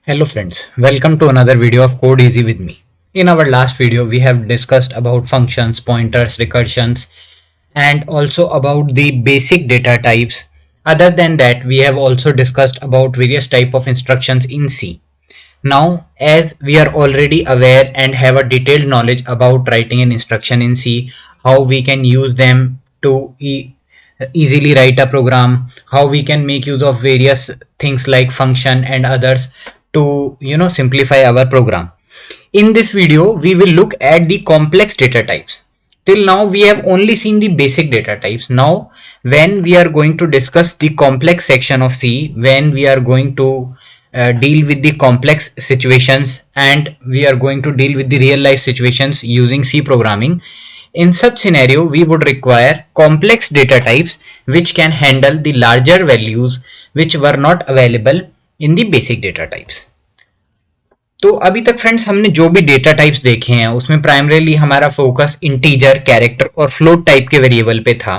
Hello friends, welcome to another video of Code Easy with me. In our last video, we have discussed about functions, pointers, recursions, and also about the basic data types. Other than that, we have also discussed about various type of instructions in C. Now, as we are already aware and have a detailed knowledge about writing an instruction in C, how we can use them to easily write a program, how we can make use of various things like function and others to simplify our program. In this video, we will look at the complex data types. Till now, we have only seen the basic data types. Now, when we are going to discuss the complex section of C, when we are going to deal with the complex situations and we are going to deal with the real life situations using C programming, in such scenario, we would require complex data types which can handle the larger values which were not available in the basic data types. तो अभी तक friends हमने जो भी data types देखे हैं उसमें primarily हमारा फोकस इंटीजर, कैरेक्टर और फ्लोट टाइप के वेरिएबल पे था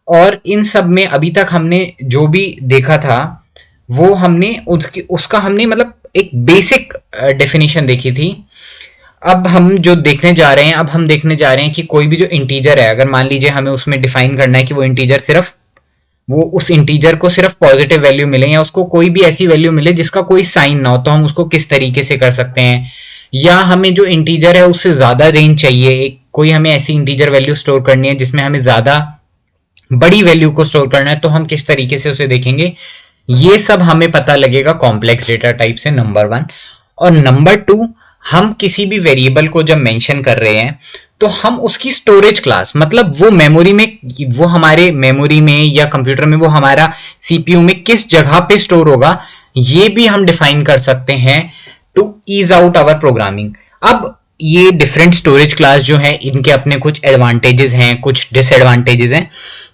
और इन सब में अभी तक हमने जो भी देखा था वो हमने उसका हमने मतलब एक बेसिक डेफिनेशन देखी थी। अब हम जो देखने जा रहे हैं अब हम देखने जा रहे हैं कि कोई भी जो इंटीजर है, अगर मान लीजिए हमें उसमें डिफाइन करना है कि वो इंटीजर सिर्फ वो उस इंटीजर को सिर्फ पॉजिटिव वैल्यू मिले या उसको कोई भी ऐसी वैल्यू मिले जिसका कोई साइन ना हो, तो हम उसको किस तरीके से कर सकते हैं। या हमें जो इंटीजर है उससे ज्यादा रेंज चाहिए, एक कोई हमें ऐसी इंटीजर वैल्यू स्टोर करनी है जिसमें हमें ज्यादा बड़ी वैल्यू को स्टोर करना है, तो हम किस तरीके से उसे देखेंगे। ये सब हमें पता लगेगा कॉम्प्लेक्स डेटा टाइप से, नंबर 1। और नंबर 2, हम किसी भी वेरिएबल को जब मेंशन कर रहे हैं तो हम उसकी स्टोरेज क्लास, मतलब वो मेमोरी में, वो हमारे मेमोरी में या कंप्यूटर में वो हमारा सीपीयू में किस जगह पे स्टोर होगा, ये भी हम डिफाइन कर सकते हैं to ease out our programming. अब ये डिफरेंट स्टोरेज क्लास जो है इनके अपने कुछ एडवांटेजेस हैं, कुछ डिसएडवांटेजेस हैं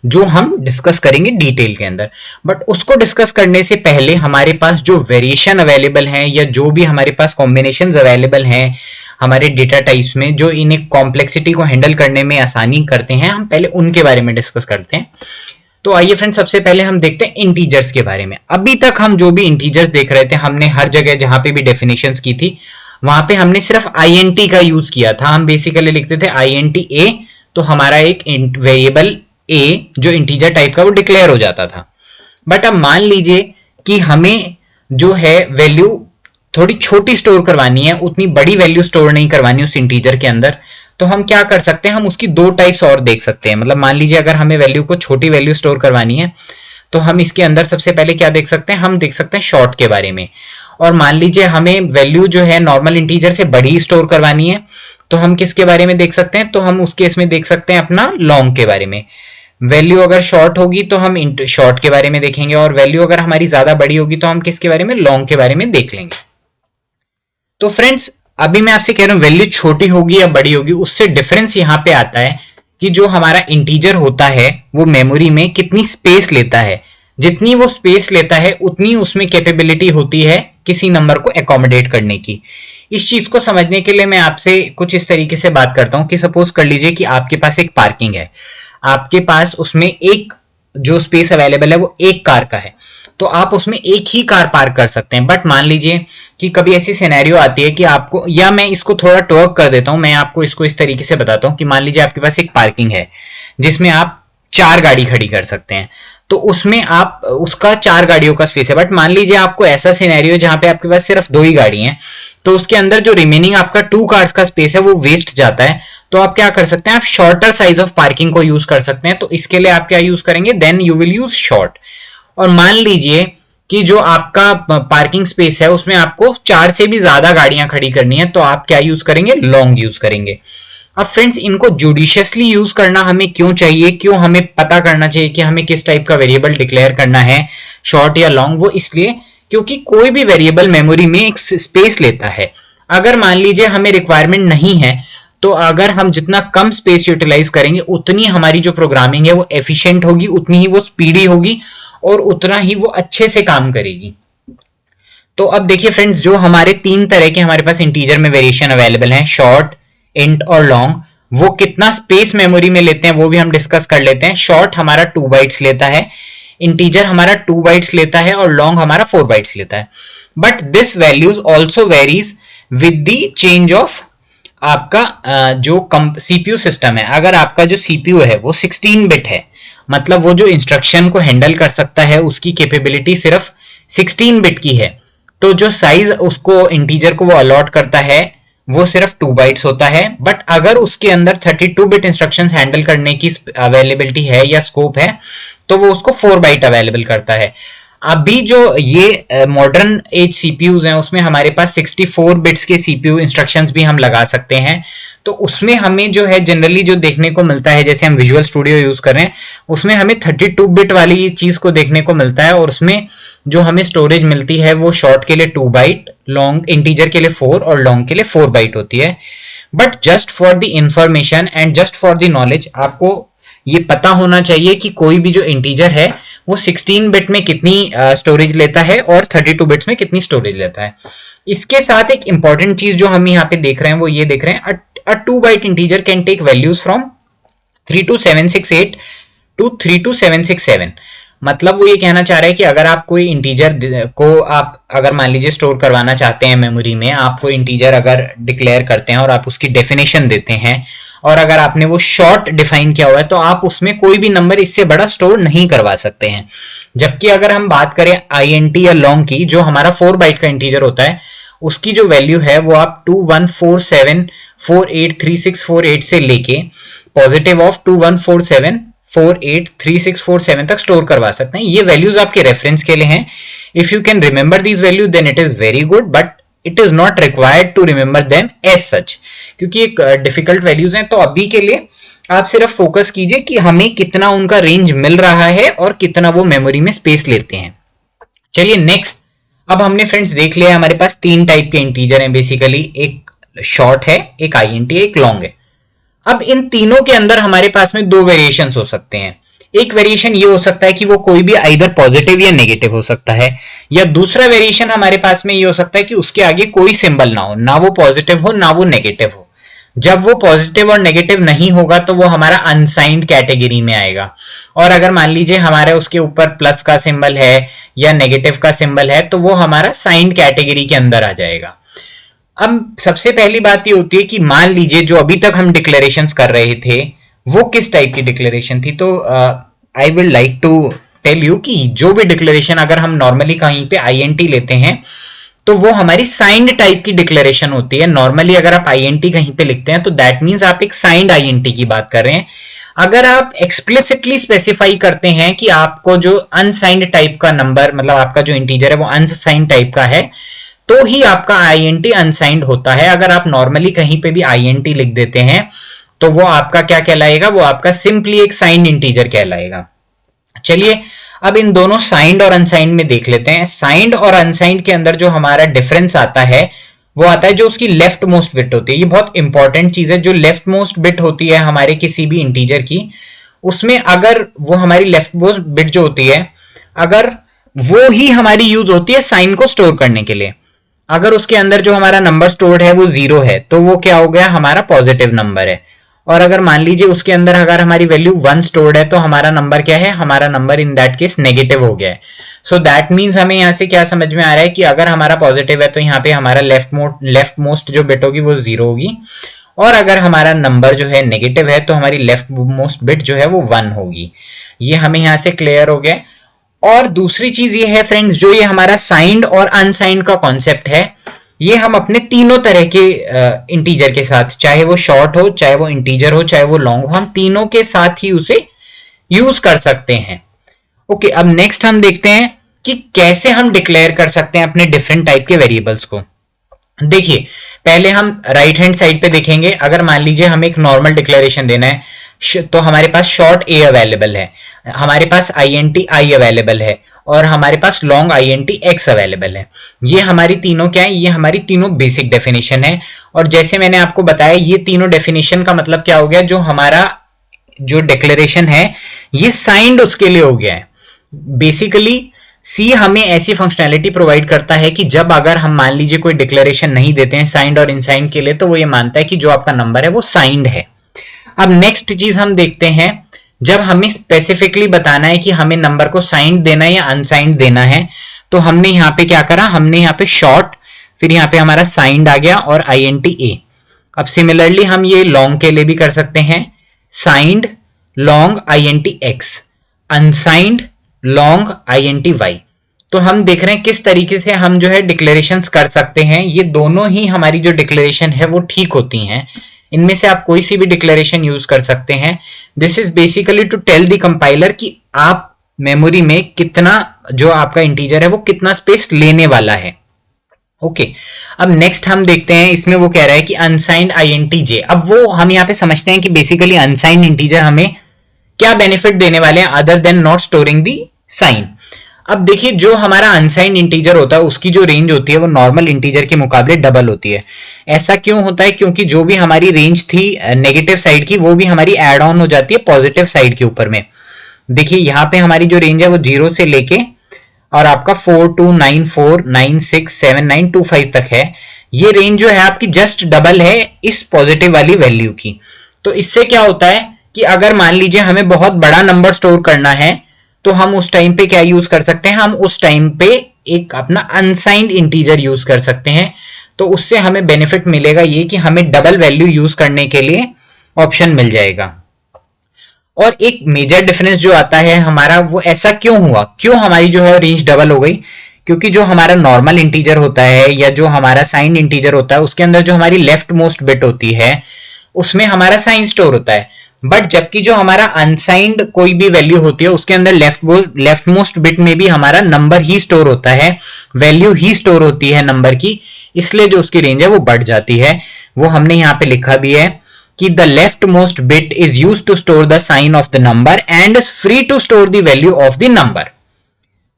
जो हम डिस्कस करेंगे डिटेल के अंदर। बट उसको डिस्कस करने से पहले हमारे पास जो वेरिएशन अवेलेबल हैं या जो भी हमारे पास कॉम्बिनेशंस अवेलेबल हैं हमारे डेटा टाइप्स में जो इन्हें कॉम्प्लेक्सिटी को हैंडल करने में आसानी करते हैं, हम पहले उनके बारे में डिस्कस करते हैं। तो आइए फ्रेंड्स, सबसे पहले हम देखते हैं इंटीजर्स के बारे में। अभी तक हम जो भी इंटीजर्स देख रहे थे, हमने हर जगह जहां पे भी डेफिनेशंस की थी वहां पे हमने सिर्फ INT का यूज किया था। हम बेसिकली लिखते थे INT A, तो हमारा एक वेरिएबल A जो इंटीजर टाइप का वो डिक्लेयर हो जाता था। बट अब मान लीजिए कि हमें जो है वैल्यू थोड़ी छोटी स्टोर करवानी है, उतनी बड़ी वैल्यू स्टोर नहीं करवानी उस इंटीजर के अंदर, तो हम क्या कर सकते हैं, हम उसकी दो टाइप्स और देख सकते हैं। मतलब मान लीजिए अगर हमें वैल्यू को छोटी वैल्यू स्टोर करवानी है तो हम इसके अंदर सबसे पहले क्या देख सकते हैं, हम देख सकते हैं शॉर्ट के बारे में। और मान लीजिए हमें वैल्यू जो है नॉर्मल इंटीजर से बड़ी स्टोर करवानी है तो हम किसके बारे में देख सकते हैं, तो हम उस केस में देख सकते हैं अपना लॉन्ग के बारे में। वैल्यू अगर शॉर्ट होगी तो हम शॉर्ट के बारे में देखेंगे और वैल्यू अगर हमारी ज्यादा बड़ी होगी तो हम किसके बारे में, लॉन्ग के बारे में देख लेंगे। तो फ्रेंड्स, अभी मैं आपसे कह रहा हूं वैल्यू छोटी होगी या बड़ी होगी, उससे डिफरेंस यहां पे आता है कि जो हमारा इंटीजर होता है वो मेमोरी में कितनी स्पेस लेता है। जितनी वो स्पेस लेता है उतनी उसमें कैपेबिलिटी होती है किसी नंबर को एकोमोडेट करने की। इस चीज को समझने के लिए मैं आपसे कुछ इस तरीके से बात करता हूं कि सपोज कर लीजिए कि आपके पास एक पार्किंग है, आपके पास उसमें एक जो स्पेस अवेलेबल है वो एक कार का है, तो आप उसमें एक ही कार पार्क कर सकते हैं। बट मान लीजिए कि कभी ऐसी सिनेरियो आती है कि आपको, या मैं इसको थोड़ा टर्क कर देता हूं, मैं आपको इसको इस तरीके से बताता हूं कि मान लीजिए आपके पास एक पार्किंग है जिसमें आप 4 गाड़ी खड़ी कर सकते हैं, तो उसमें आप उसका 4 गाड़ियों का स्पेस है। बट मान लीजिए आपको ऐसा सिनेरियो जहां पे आपके पास सिर्फ 2 ही गाड़ी हैं, तो उसके अंदर जो रिमेनिंग आपका 2 कार्स का स्पेस है वो वेस्ट जाता है। तो आप क्या कर सकते हैं, आप शॉर्टर साइज ऑफ पार्किंग को यूज कर सकते हैं। तो इसके लिए आप क्या यूज करेंगे, then you will use short. और मान लीजिए कि जो आपका पार्किंग स्पेस है उसमें आपको 4 से भी ज्यादा गाड़ियां खड़ी करनी है, तो आप क्या यूज करेंगे, लॉन्ग यूज करेंगे। अब फ्रेंड्स, इनको जुडिशियसली यूज करना हमें क्यों चाहिए, क्यों हमें पता करना चाहिए कि हमें किस टाइप का वेरिएबल डिक्लेयर करना है, शॉर्ट या लॉन्ग, वो इसलिए क्योंकि कोई भी वेरिएबल मेमोरी में एक स्पेस लेता है। अगर मान लीजिए हमें रिक्वायरमेंट नहीं है तो अगर हम जितना कम स्पेस यूटिलाइज करेंगे उतनी हमारी जो प्रोग्रामिंग है वो एफिशिएंट होगी, उतनी ही वो स्पीडी होगी और उतना ही वो अच्छे से काम करेगी। तो अब देखिए फ्रेंड्स, जो हमारे 3 तरह के हमारे पास इंटीजर में वेरिएशन अवेलेबल हैं, शॉर्ट, इंट और लॉन्ग, वो कितना स्पेस मेमोरी में लेते हैं वो भी हम डिस्कस कर लेते हैं। शॉर्ट हमारा 2 बाइट्स लेता है, इंटीजर हमारा 2 बाइट्स लेता है और लॉन्ग हमारा 4 बाइट्स लेता है। But this values also varies with the change of आपका जो सीपीयू सिस्टम है। अगर आपका जो सीपीयू है वो 16 बिट है, मतलब वो जो इंस्ट्रक्शन को हैंडल कर सकता है उसकी कैपेबिलिटी सिर्फ 16 बिट की है, तो जो साइज उसको इंटीजर को वो अलॉट करता है वो सिर्फ 2 बाइट्स होता है। बट अगर उसके अंदर 32 बिट इंस्ट्रक्शंस हैंडल करने की अवेलेबिलिटी है या स्कोप है तो वो उसको 4 बाइट अवेलेबल करता है। अभी जो ये मॉडर्न एज सीपीयूज हैं उसमें हमारे पास 64 बिट्स के सीपीयू इंस्ट्रक्शंस भी हम लगा सकते हैं, तो उसमें हमें जो है जनरली जो देखने को मिलता है, जैसे हम विजुअल स्टूडियो यूज कर रहे हैं उसमें हमें 32 बिट वाली चीज को देखने को मिलता है, और उसमें जो हमें स्टोरेज मिलती है वो शॉर्ट के लिए 2 बाइट, लॉन्ग इंटीजर के लिए 4 और लॉन्ग के लिए 4 बाइट होती है। But just for the information and just for the knowledge आपको ये पता होना चाहिए कि कोई भी जो इंटीजर है वो 16 बिट में कितनी स्टोरेज लेता है और 32 बिट्स में कितनी स्टोरेज लेता है। इसके साथ एक इंपॉर्टेंट चीज जो हम यहाँ पे देख रहे हैं वो ये देख रहे हैं, a 2 byte integer can take values from 32768 to 32767। मतलब वो ये कहना चाह रहा है कि अगर आप कोई इंटीजर को आप अगर मान लीजिए स्टोर करवाना चाहते हैं मेमोरी में, आप कोई इंटीजर अगर डिक्लेयर करते हैं और आप उसकी डेफिनेशन देते हैं और अगर आपने वो शॉर्ट डिफाइन किया हुआ है तो आप उसमें कोई भी नंबर इससे बड़ा स्टोर नहीं करवा सकते हैं। जबकि अगर हम बात करें INT या लॉन्ग की, जो हमारा 4 बाइट का इंटीजर होता है, उसकी जो वैल्यू है वो आप 2147483648 से लेके पॉजिटिव ऑफ 2147483647 तक स्टोर करवा सकते हैं। ये वैल्यूज आपके रेफरेंस के लिए हैं। If you can remember these value then it is very good, but it is not required to remember them as such, क्योंकि एक डिफिकल्ट वैल्यूज हैं। तो अभी के लिए आप सिर्फ फोकस कीजिए कि हमें कितना उनका रेंज मिल रहा है और कितना वो मेमोरी में स्पेस लेते हैं। चलिए नेक्स्ट, अब हमने फ्रेंड्स देख लिया हमारे पास 3 टाइप के इंटीजर हैं बेसिकली, एक शॉर्ट है, एक INT है, एक लॉन्ग है। अब इन तीनों के अंदर हमारे पास में 2 वेरिएशन हो सकते हैं। एक वेरिएशन ये हो सकता है कि वो कोई भी आइदर पॉजिटिव या नेगेटिव हो सकता है, या दूसरा वेरिएशन हमारे पास में ये हो सकता है कि उसके आगे कोई सिंबल ना हो, ना वो पॉजिटिव हो ना वो नेगेटिव हो। जब वो पॉजिटिव और नेगेटिव नहीं होगा तो वो हमारा अनसाइंड कैटेगरी में आएगा, और अगर मान लीजिए हमारे उसके ऊपर प्लस का सिंबल है या नेगेटिव का सिंबल है तो वो हमारा साइंड कैटेगरी के अंदर आ जाएगा। अब सबसे पहली बात ये होती है कि मान लीजिए जो अभी तक हम डिक्लेरेशंस कर रहे थे वो किस टाइप की डिक्लेरेशन थी। तो I will like to tell you कि जो भी डिक्लेरेशन अगर हम नॉर्मली कहीं पे INT लेते हैं तो वो हमारी साइंड टाइप की डिक्लेरेशन होती है। नॉर्मली अगर आप INT कहीं पे लिखते हैं तो दैट मीन्स आप एक साइंड INT की बात कर रहे हैं। अगर आप एक्सप्लिसिटली स्पेसिफाई करते हैं कि आपको जो अनसाइंड टाइप का नंबर, मतलब आपका जो इंटीजर है वो अनसाइंड टाइप का है, तो ही आपका INT अनसाइंड होता है। अगर आप नॉर्मली कहीं पे भी INT लिख देते हैं तो वो आपका क्या कहलाएगा, वो आपका सिंपली एक साइंड इंटीजर कहलाएगा। चलिए अब इन दोनों साइंड और अनसाइंड में देख लेते हैं। साइंड और अनसाइंड के अंदर जो हमारा डिफरेंस आता है वो आता है जो उसकी लेफ्ट मोस्ट बिट होती है। ये बहुत इंपॉर्टेंट चीज है। जो लेफ्ट मोस्ट बिट होती है हमारे किसी भी इंटीजर की, उसमें अगर वो हमारी लेफ्ट मोस्ट बिट जो होती है, अगर वो ही हमारी यूज होती है साइन को स्टोर करने के लिए। अगर उसके अंदर जो हमारा नंबर स्टोर्ड है वो 0 है तो वो क्या हो गया, हमारा पॉजिटिव नंबर है। और अगर मान लीजिए उसके अंदर अगर हमारी वैल्यू 1 स्टोर्ड है तो हमारा नंबर क्या है, हमारा number in that case negative हो गया है। सो दैट मीन्स हमें यहाँ से क्या समझ में आ रहा है कि अगर हमारा पॉजिटिव है तो यहाँ पे हमारा लेफ्ट मोस्ट जो बिट होगी वो 0 होगी, और अगर हमारा नंबर जो है नेगेटिव है तो हमारी लेफ्ट मोस्ट बिट जो है वो 1 होगी। ये हमें यहाँ से क्लियर हो गया। और दूसरी चीज ये है फ्रेंड्स, जो ये हमारा साइंड और अनसाइंड का कॉन्सेप्ट है, ये हम अपने तीनों तरह के इंटीजर के साथ, चाहे वो शॉर्ट हो, चाहे वो इंटीजर हो, चाहे वो लॉन्ग हो, हम तीनों के साथ ही उसे यूज कर सकते हैं। ओके, अब नेक्स्ट हम देखते हैं कि कैसे हम डिक्लेयर कर सकते हैं अपने डिफरेंट टाइप के वेरिएबल्स को। देखिए, पहले हम राइट हैंड साइड पे देखेंगे। अगर मान लीजिए हमें एक नॉर्मल डिक्लेरेशन देना है तो हमारे पास शॉर्ट A अवेलेबल है, हमारे पास INT I अवेलेबल है, और हमारे पास लॉन्ग INT X अवेलेबल है। ये हमारी तीनों क्या है, ये हमारी तीनों बेसिक डेफिनेशन है। और जैसे मैंने आपको बताया, ये तीनों डेफिनेशन का मतलब क्या हो गया, जो हमारा जो डिक्लेरेशन है ये साइंड उसके लिए हो गया है। बेसिकली C हमें ऐसी फंक्शनैलिटी प्रोवाइड करता है कि जब अगर हम मान लीजिए कोई डिक्लेरेशन नहीं देते हैं साइंड और इनसाइंड के लिए, तो वो ये मानता है कि जो आपका नंबर है वो साइंड है। अब नेक्स्ट चीज हम देखते हैं, जब हमें स्पेसिफिकली बताना है कि हमें नंबर को साइंड देना है या अनसाइंड देना है, तो हमने यहाँ पे क्या करा, हमने यहाँ पे शॉर्ट, फिर यहाँ पे हमारा साइंड आ गया और INTA। अब सिमिलरली हम ये लॉन्ग के लिए भी कर सकते हैं, signed long INTX, unsigned long INTY। तो हम देख रहे हैं किस तरीके से हम जो है डिक्लेरेशंस कर सकते हैं। ये दोनों ही हमारी जो डिक्लेरेशन है वो ठीक होती हैं। इनमें से आप कोई सी भी डिक्लेरेशन यूज कर सकते हैं। This is basically to tell the compiler कि आप मेमोरी में कितना, जो आपका इंटीजर है वो कितना स्पेस लेने वाला है। ओके, अब नेक्स्ट हम देखते हैं, इसमें वो कह रहा है कि अनसाइंड INTJ। अब वो हम यहाँ पे समझते हैं कि बेसिकली अनसाइंड इंटीजर हमें क्या बेनिफिट देने वाले हैं other than not storing the sign. अब देखिए, जो हमारा अनसाइंड इंटीजर होता है उसकी जो रेंज होती है वो नॉर्मल इंटीजर के मुकाबले डबल होती है। ऐसा क्यों होता है? क्योंकि जो भी हमारी रेंज थी नेगेटिव साइड की, वो भी हमारी एड ऑन हो जाती है पॉजिटिव साइड के ऊपर में। देखिए यहाँ पे हमारी जो रेंज है वो 0 से लेके और आपका 4294967925 तक है। ये रेंज जो है आपकी जस्ट डबल है इस पॉजिटिव वाली वैल्यू की। तो इससे क्या होता है कि अगर मान लीजिए हमें बहुत बड़ा नंबर स्टोर करना है तो हम उस टाइम पे क्या यूज कर सकते हैं, हम उस टाइम पे एक अपना अनसाइंड इंटीजर यूज कर सकते हैं। तो उससे हमें बेनिफिट मिलेगा ये कि हमें डबल वैल्यू यूज करने के लिए ऑप्शन मिल जाएगा। और एक मेजर डिफरेंस जो आता है हमारा, वो ऐसा क्यों हुआ, क्यों हमारी जो है रेंज डबल हो गई? क्योंकि जो हमारा नॉर्मल इंटीजर होता है या जो हमारा साइन इंटीजर होता है उसके अंदर जो हमारी लेफ्ट मोस्ट बिट होती है उसमें हमारा साइन स्टोर होता है। बट जबकि जो हमारा अनसाइंड कोई भी वैल्यू होती है उसके अंदर लेफ्ट मोस्ट बिट में भी हमारा नंबर ही स्टोर होता है, वैल्यू ही स्टोर होती है नंबर की, इसलिए जो उसकी रेंज है वो बढ़ जाती है। वो हमने यहाँ पे लिखा भी है कि the leftmost bit is used to store the sign of the number and is free to store the value of the number.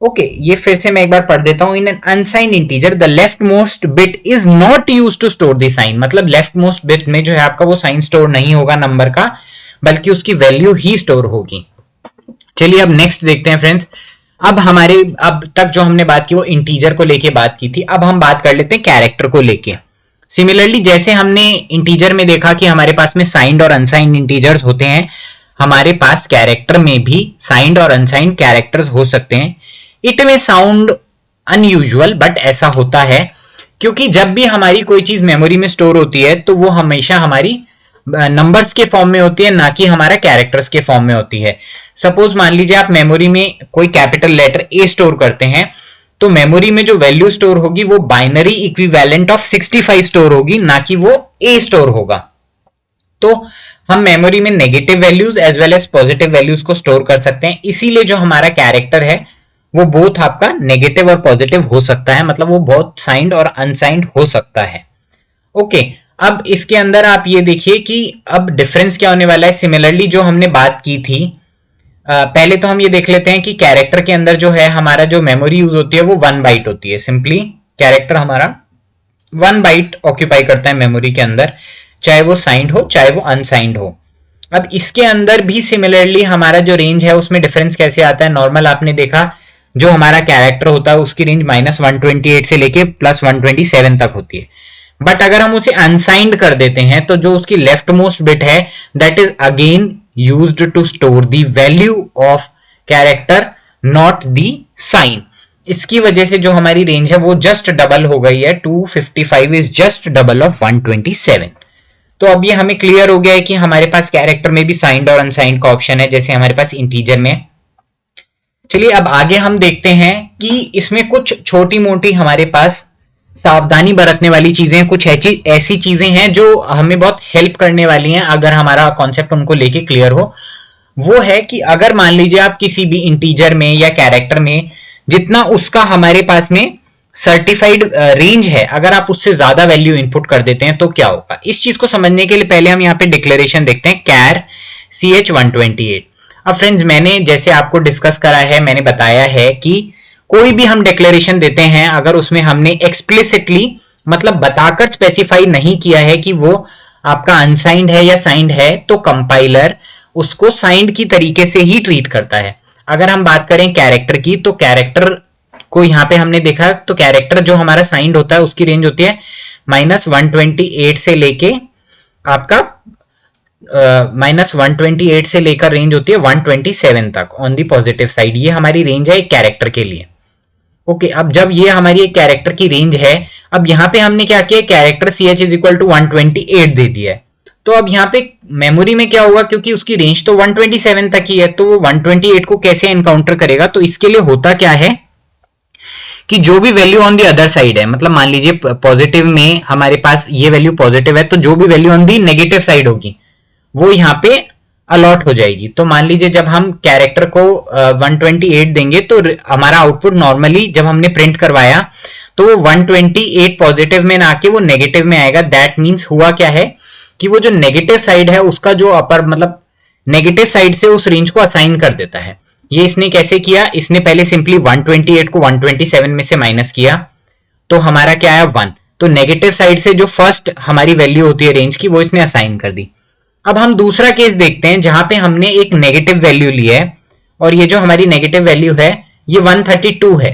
Okay, ये फिर से मैं एक बार पढ़ देता हूं। In an unsigned integer the leftmost bit is not used to store the sign. मतलब लेफ्टमोस्ट बिट में जो है आपका वो साइन स्टोर नहीं होगा नंबर का, बल्कि उसकी वैल्यू ही स्टोर होगी। चलिए अब नेक्स्ट देखते हैं फ्रेंड्स। अब तक जो हमने बात की वो इंटीजर को लेके बात की थी, अब हम बात कर लेते हैं कैरेक्टर को लेके। सिमिलरली जैसे हमने इंटीजर में देखा कि हमारे पास में साइंड और अनसाइंड इंटीजर्स होते हैं, हमारे पास कैरेक्टर में भी साइंड और अनसाइंड कैरेक्टर्स हो सकते हैं। इट में साउंड अनयूजुअल, बट ऐसा होता है क्योंकि जब भी हमारी कोई चीज मेमोरी में स्टोर होती है तो वो हमेशा हमारी नंबर्स के फॉर्म में होती है, ना कि हमारा कैरेक्टर्स के फॉर्म में होती है। सपोज मान लीजिए आप मेमोरी में कोई कैपिटल लेटर ए स्टोर करते हैं, तो मेमोरी में जो वैल्यू स्टोर होगी वो बाइनरी इक्विवेलेंट ऑफ 65 स्टोर होगी, ना कि वो ए स्टोर होगा। तो हम मेमोरी में negative values as well as positive values को स्टोर कर सकते हैं। इसीलिए जो हमारा कैरेक्टर है वो बोथ आपका नेगेटिव और पॉजिटिव हो सकता है, मतलब वो बहुत साइंड और अनसाइंड हो सकता है। ओके, अब इसके अंदर आप ये देखिए कि अब डिफरेंस क्या होने वाला है। सिमिलरली जो हमने बात की थी, पहले तो हम ये देख लेते हैं कि कैरेक्टर के अंदर जो है हमारा जो मेमोरी यूज होती है वो 1 बाइट होती है। सिंपली कैरेक्टर हमारा 1 बाइट ऑक्यूपाई करता है मेमोरी के अंदर, चाहे वो साइंड हो चाहे वो अनसाइंड हो। अब इसके अंदर भी सिमिलरली हमारा जो रेंज है उसमें डिफरेंस कैसे आता है। नॉर्मल आपने देखा जो हमारा कैरेक्टर होता है उसकी रेंज -128 से लेके +127 तक होती है। बट अगर हम उसे अनसाइंड कर देते हैं तो जो उसकी लेफ्ट मोस्ट बिट है that is again used to store the value of character not the sign। इसकी वजह से जो हमारी रेंज है वो जस्ट डबल हो गई है। 255 इज जस्ट डबल ऑफ 127। तो अब ये हमें क्लियर हो गया है कि हमारे पास कैरेक्टर में भी साइंड और अनसाइंड का ऑप्शन है, जैसे हमारे पास इंटीजर में। चलिए अब आगे हम देखते हैं कि इसमें कुछ छोटी मोटी हमारे पास सावधानी बरतने वाली चीजें, कुछ ऐसी चीजें हैं जो हमें बहुत हेल्प करने वाली हैं अगर हमारा कॉन्सेप्ट उनको लेके क्लियर हो। वो है कि अगर मान लीजिए आप किसी भी इंटीजर में या कैरेक्टर में जितना उसका हमारे पास में सर्टिफाइड रेंज है, अगर आप उससे ज्यादा वैल्यू इनपुट कर देते हैं तो क्या होगा। इस चीज को समझने के लिए पहले हम यहाँ पे डिक्लेरेशन देखते हैं, कैर CH128। अब फ्रेंड्स मैंने जैसे आपको डिस्कस करा है, मैंने बताया है कि कोई भी हम डिक्लेरेशन देते हैं अगर उसमें हमने एक्सप्लिसिटली मतलब बताकर स्पेसिफाई नहीं किया है कि वो आपका अनसाइंड है या साइंड है, तो कंपाइलर उसको साइंड की तरीके से ही ट्रीट करता है। अगर हम बात करें कैरेक्टर की, तो कैरेक्टर को यहाँ पे हमने देखा तो कैरेक्टर जो हमारा साइंड होता है उसकी रेंज होती है -128 से लेके आपका -128 से लेकर रेंज होती है 127 तक ऑन दी पॉजिटिव साइड। ये हमारी रेंज है एक कैरेक्टर के लिए। ओके, अब जब ये हमारी एक कैरेक्टर की रेंज है, अब यहाँ पे हमने क्या किया, character ch is equal to 128 दे दिया है। तो अब यहाँ पे मेमोरी में क्या होगा, क्योंकि उसकी रेंज तो 127 तक ही है, तो वो 128 को कैसे एनकाउंटर करेगा, तो इसके लिए होता क्या है कि जो भी value on the other side है, मतलब मान लीजिए पॉजिटिव में हमारे पास ये वैल्यू पॉजिटिव है, तो जो भी value on the negative side होगी वो यहाँ पे अलॉट हो जाएगी। तो मान लीजिए जब हम कैरेक्टर को 128 देंगे तो हमारा आउटपुट नॉर्मली जब हमने प्रिंट करवाया तो वो 128 पॉजिटिव में ना आके वो नेगेटिव में आएगा। दैट मीन्स हुआ क्या है कि वो जो नेगेटिव साइड है उसका जो अपर मतलब नेगेटिव साइड से उस रेंज को असाइन कर देता है। ये इसने कैसे किया, इसने पहले सिंपली 128 को 127 में से माइनस किया तो हमारा क्या आया 1। तो नेगेटिव साइड से जो फर्स्ट हमारी वैल्यू होती है रेंज की वो इसने असाइन कर दी। अब हम दूसरा केस देखते हैं जहां पे हमने एक नेगेटिव वैल्यू ली है और ये जो हमारी नेगेटिव वैल्यू है ये 132 है।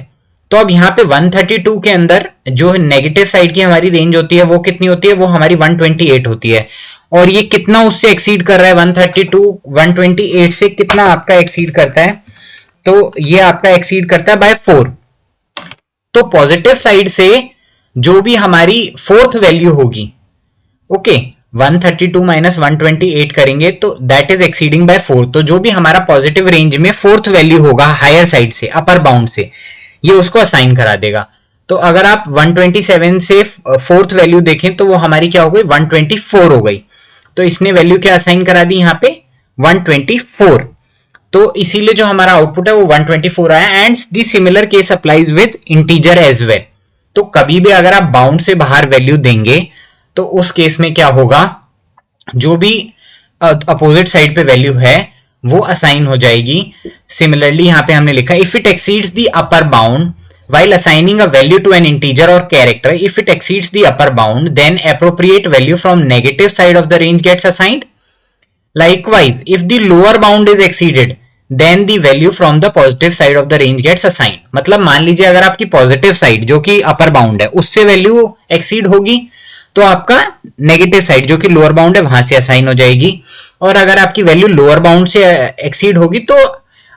तो अब यहाँ पे 132 के अंदर जो नेगेटिव साइड की हमारी रेंज होती है वो कितनी होती है, वो हमारी 128 होती है। और ये कितना उससे एक्सीड कर रहा है, 132 128 से कितना आपका एक्सीड करता है, तो ये आपका एक्सीड करता है बाय 4। तो पॉजिटिव साइड से जो भी हमारी फोर्थ वैल्यू होगी, ओके 132 माइनस 128 करेंगे तो दैट इज एक्सीडिंग बाय 4। तो जो भी हमारा पॉजिटिव रेंज में फोर्थ वैल्यू होगा हायर साइड से अपर बाउंड से, ये उसको असाइन करा देगा। तो अगर आप 127 से फोर्थ वैल्यू देखें तो वो हमारी क्या हो गई, 124 हो गई। तो इसने वैल्यू क्या असाइन करा दी यहाँ पे, 124। तो इसीलिए जो हमारा आउटपुट है वो 124 आया। And the similar case applies with integer as well. तो कभी भी अगर आप बाउंड से बाहर वैल्यू देंगे तो उस केस में क्या होगा, जो भी अपोजिट साइड पे वैल्यू है वो असाइन हो जाएगी। सिमिलरली यहाँ पे हमने लिखा if it exceeds the upper bound while assigning a value to an integer or character, if it exceeds the upper bound then appropriate value from negative side of the range gets assigned. Likewise, if the lower bound is exceeded then the value from the positive side of the range gets assigned. मतलब मान लीजिए अगर आपकी positive side जो कि upper bound है उससे value exceed होगी तो आपका नेगेटिव साइड जो कि लोअर बाउंड है वहां से असाइन हो जाएगी। और अगर आपकी वैल्यू लोअर बाउंड से एक्सीड होगी तो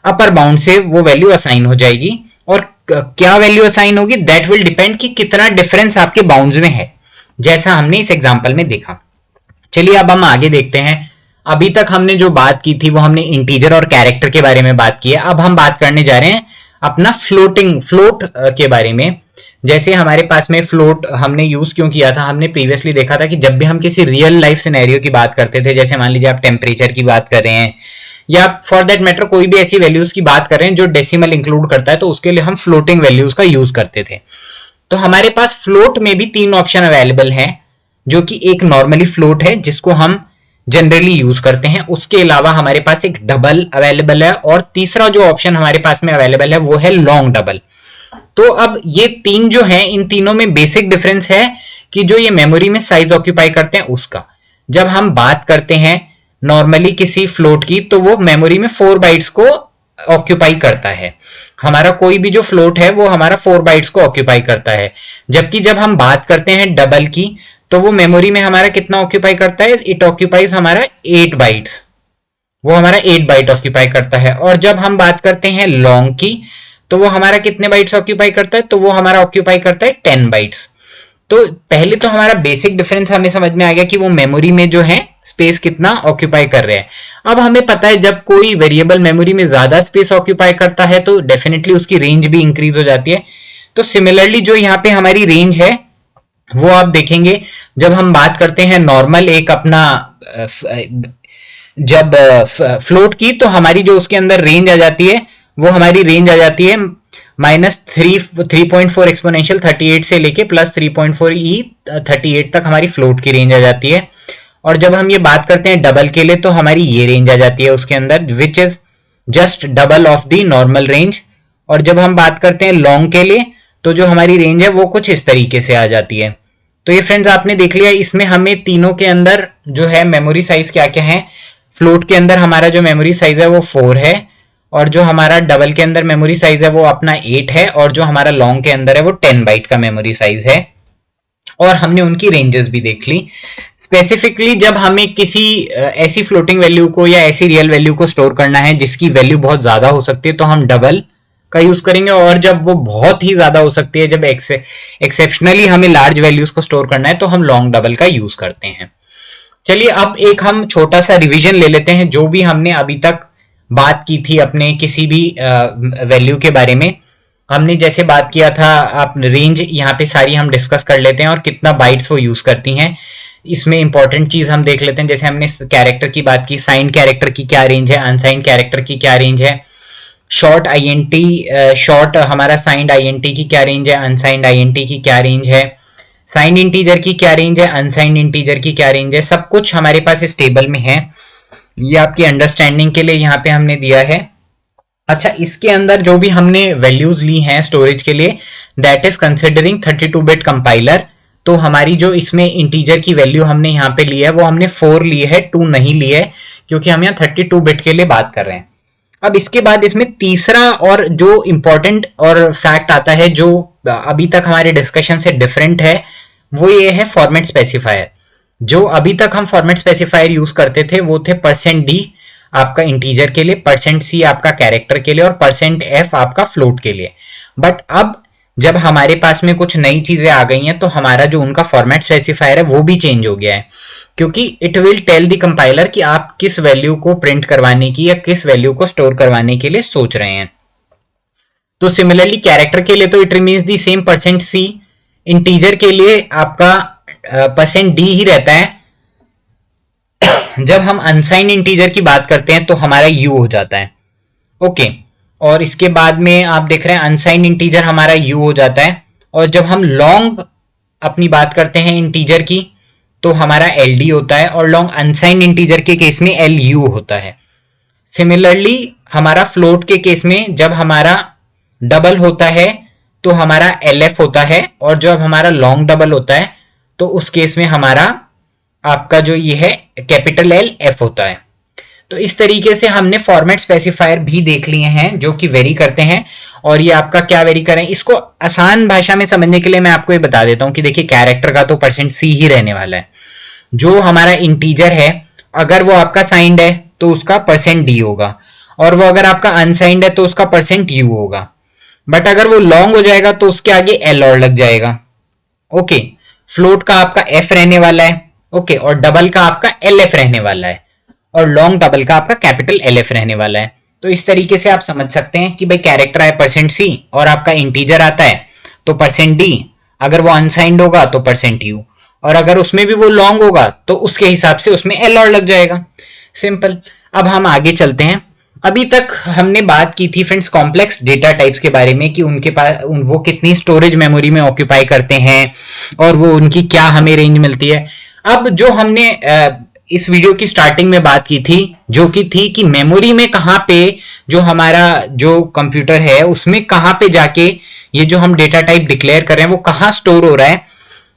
अपर बाउंड से वो वैल्यू असाइन हो जाएगी। और क्या वैल्यू असाइन होगी, दैट विल डिपेंड कि कितना डिफरेंस आपके बाउंड्स में है, जैसा हमने इस एग्जांपल में देखा। चलिए अब हम आगे देखते हैं। अभी तक हमने जो बात की थी वो हमने इंटीजर और कैरेक्टर के बारे में बात की है। अब हम बात करने जा रहे हैं अपना फ्लोट के बारे में। जैसे हमारे पास में फ्लोट हमने यूज क्यों किया था, हमने प्रीवियसली देखा था कि जब भी हम किसी रियल लाइफ सिनेरियो की बात करते थे, जैसे मान लीजिए आप टेम्परेचर की बात कर रहे हैं या फॉर दैट मैटर कोई भी ऐसी वैल्यूज की बात कर रहे हैं जो डेसिमल इंक्लूड करता है, तो उसके लिए हम फ्लोटिंग वैल्यूज का यूज करते थे। तो हमारे पास फ्लोट में भी 3 ऑप्शन अवेलेबल हैं, जो कि एक नॉर्मली फ्लोट है जिसको हम जनरली यूज करते हैं, उसके अलावा हमारे पास एक डबल अवेलेबल है और तीसरा जो ऑप्शन हमारे पास में अवेलेबल है वो है लॉन्ग डबल। तो अब ये 3 जो है, इन तीनों में बेसिक डिफरेंस है कि जो ये मेमोरी में साइज ऑक्यूपाई करते हैं उसका। जब हम बात करते हैं नॉर्मली किसी फ्लोट की तो वो मेमोरी में 4 बाइट्स को ऑक्यूपाई करता है। हमारा कोई भी जो फ्लोट है वो हमारा 4 बाइट्स को ऑक्यूपाई करता है। जबकि जब हम बात करते हैं डबल की तो वो मेमोरी में हमारा कितना ऑक्यूपाई करता है, इट ऑक्यूपाइज हमारा 8 बाइट्स, वो हमारा 8 बाइट ऑक्यूपाई करता है। और जब हम बात करते हैं लॉन्ग की तो वो हमारा कितने बाइट्स ऑक्यूपाई करता है, तो वो हमारा ऑक्यूपाई करता है 10 बाइट्स। तो पहले तो हमारा बेसिक डिफरेंस हमें समझ में आ गया कि वो मेमोरी में जो है स्पेस कितना ऑक्यूपाई कर रहे हैं। अब हमें पता है जब कोई वेरिएबल मेमोरी में ज्यादा स्पेस ऑक्यूपाई करता है तो डेफिनेटली उसकी रेंज भी इंक्रीज हो जाती है। तो सिमिलरली जो यहाँ पे हमारी रेंज है वो आप देखेंगे जब हम बात करते हैं नॉर्मल एक अपना जब फ्लोट की, तो हमारी जो उसके अंदर रेंज आ जाती है वो हमारी रेंज आ जाती है -3.4 एक्सपोनेंशियल 38 से लेके प्लस 3.4 ई 38 तक हमारी फ्लोट की रेंज आ जाती है। और जब हम ये बात करते हैं डबल के लिए तो हमारी ये रेंज आ जाती है उसके अंदर, which is just double of the normal range. और जब हम बात करते हैं लॉन्ग के लिए तो जो हमारी रेंज है वो कुछ इस तरीके से आ जाती है। तो ये फ्रेंड्स आपने देख लिया, इसमें हमें तीनों के अंदर जो है मेमोरी साइज क्या क्या है। फ्लोट के अंदर हमारा जो मेमोरी साइज है वो 4 है, और जो हमारा डबल के अंदर मेमोरी साइज है वो अपना 8 है, और जो हमारा लॉन्ग के अंदर है वो 10 बाइट का मेमोरी साइज है। और हमने उनकी रेंजेस भी देख ली। स्पेसिफिकली जब हमें किसी ऐसी फ्लोटिंग वैल्यू को या ऐसी रियल वैल्यू को स्टोर करना है जिसकी वैल्यू बहुत ज्यादा हो सकती है तो हम डबल का यूज करेंगे, और जब वो बहुत ही ज्यादा हो सकती है, जब एक्सेप्शनली हमें लार्ज वैल्यूज को स्टोर करना है, तो हम लॉन्ग डबल का यूज करते हैं। चलिए अब एक हम छोटा सा रिवीजन ले लेते हैं जो भी हमने अभी तक बात की थी अपने किसी भी वैल्यू के बारे में। हमने जैसे बात किया था, आप रेंज यहाँ पे सारी हम डिस्कस कर लेते हैं और कितना बाइट्स वो यूज करती हैं। इसमें इंपॉर्टेंट चीज हम देख लेते हैं, जैसे हमने कैरेक्टर की बात की, साइंड कैरेक्टर की क्या रेंज है, अनसाइंड कैरेक्टर की क्या रेंज है, शॉर्ट आईएनटी, शॉर्ट हमारा साइंड आईएनटी की क्या रेंज है, अनसाइंड आईएनटी की क्या रेंज है, साइंड इंटीजर की क्या रेंज है, अनसाइंड इंटीजर की क्या रेंज है, सब कुछ हमारे पास इस टेबल में है। ये आपकी अंडरस्टैंडिंग के लिए यहाँ पे हमने दिया है। अच्छा, इसके अंदर जो भी हमने वैल्यूज ली हैं स्टोरेज के लिए, that is considering 32 bit compiler. तो हमारी जो इसमें इंटीजर की वैल्यू हमने यहाँ पे ली है वो हमने 4 ली है, 2 नहीं ली है, क्योंकि हम यहाँ 32 बिट के लिए बात कर रहे हैं। अब इसके बाद इसमें तीसरा और जो इंपॉर्टेंट और फैक्ट आता है, जो अभी तक हमारे डिस्कशन से डिफरेंट है, वो ये है फॉर्मेट स्पेसिफायर। जो अभी तक हम फॉर्मेट स्पेसिफायर यूज करते थे वो थे %d आपका इंटीजर के लिए, %c आपका कैरेक्टर के लिए, और %f आपका फ्लोट के लिए। बट अब जब हमारे पास में कुछ नई चीजें आ गई हैं, तो हमारा जो उनका फॉर्मेट स्पेसिफायर है वो भी चेंज हो गया है, क्योंकि it will tell the compiler कि आप किस वैल्यू को प्रिंट करवाने की या किस वैल्यू को स्टोर करवाने के लिए सोच रहे हैं। तो सिमिलरली कैरेक्टर के लिए तो it remains the same %c, integer के लिए आपका %d ही रहता है। जब हम अनसाइंड इंटीजर की बात करते हैं तो हमारा u हो जाता है, ओके। और इसके बाद में आप देख रहे हैं अनसाइंड इंटीजर हमारा u हो जाता है, और जब हम लॉन्ग अपनी बात करते हैं इंटीजर की तो हमारा ld होता है, और लॉन्ग अनसाइंड इंटीजर के केस में lu होता है। सिमिलरली हमारा फ्लोट के केस में जब हमारा डबल होता है तो हमारा lf होता है, और जब हमारा लॉन्ग डबल होता है तो उस केस में हमारा आपका जो ये है कैपिटल L F होता है। तो इस तरीके से हमने फॉर्मेट स्पेसिफायर भी देख लिए हैं जो कि वेरी करते हैं, और ये आपका क्या वेरी करें, इसको आसान भाषा में समझने के लिए मैं आपको ये बता देता हूं कि देखिए कैरेक्टर का तो %c ही रहने वाला है। जो हमारा इंटीजर है अगर वो आपका साइंड है तो उसका %d होगा, और वो अगर आपका अनसाइंड है तो उसका %u होगा। बट अगर वो लॉन्ग हो जाएगा तो उसके आगे l और लग जाएगा, ओके। फ्लोट का आपका f रहने वाला है, ओके, और डबल का आपका LF रहने वाला है, और लॉन्ग डबल का आपका कैपिटल LF रहने वाला है। तो इस तरीके से आप समझ सकते हैं कि भाई कैरेक्टर है %c और आपका इंटीजर आता है तो %d, अगर वो अनसाइंड होगा तो %u, और अगर उसमें भी वो लॉन्ग होगा तो उसके हिसाब से उसमें l और लग जाएगा, सिंपल। अब हम आगे चलते हैं। अभी तक हमने बात की थी फ्रेंड्स कॉम्प्लेक्स डेटा टाइप्स के बारे में कि उनके पास वो कितनी स्टोरेज मेमोरी में ऑक्यूपाई करते हैं और वो उनकी क्या हमें रेंज मिलती है। अब जो हमने इस वीडियो की स्टार्टिंग में बात की थी, जो कि थी कि मेमोरी में कहाँ पे जो हमारा जो कंप्यूटर है उसमें कहाँ पे जाके ये जो हम डेटा टाइप डिक्लेयर कर रहे हैं वो कहाँ स्टोर हो रहा है,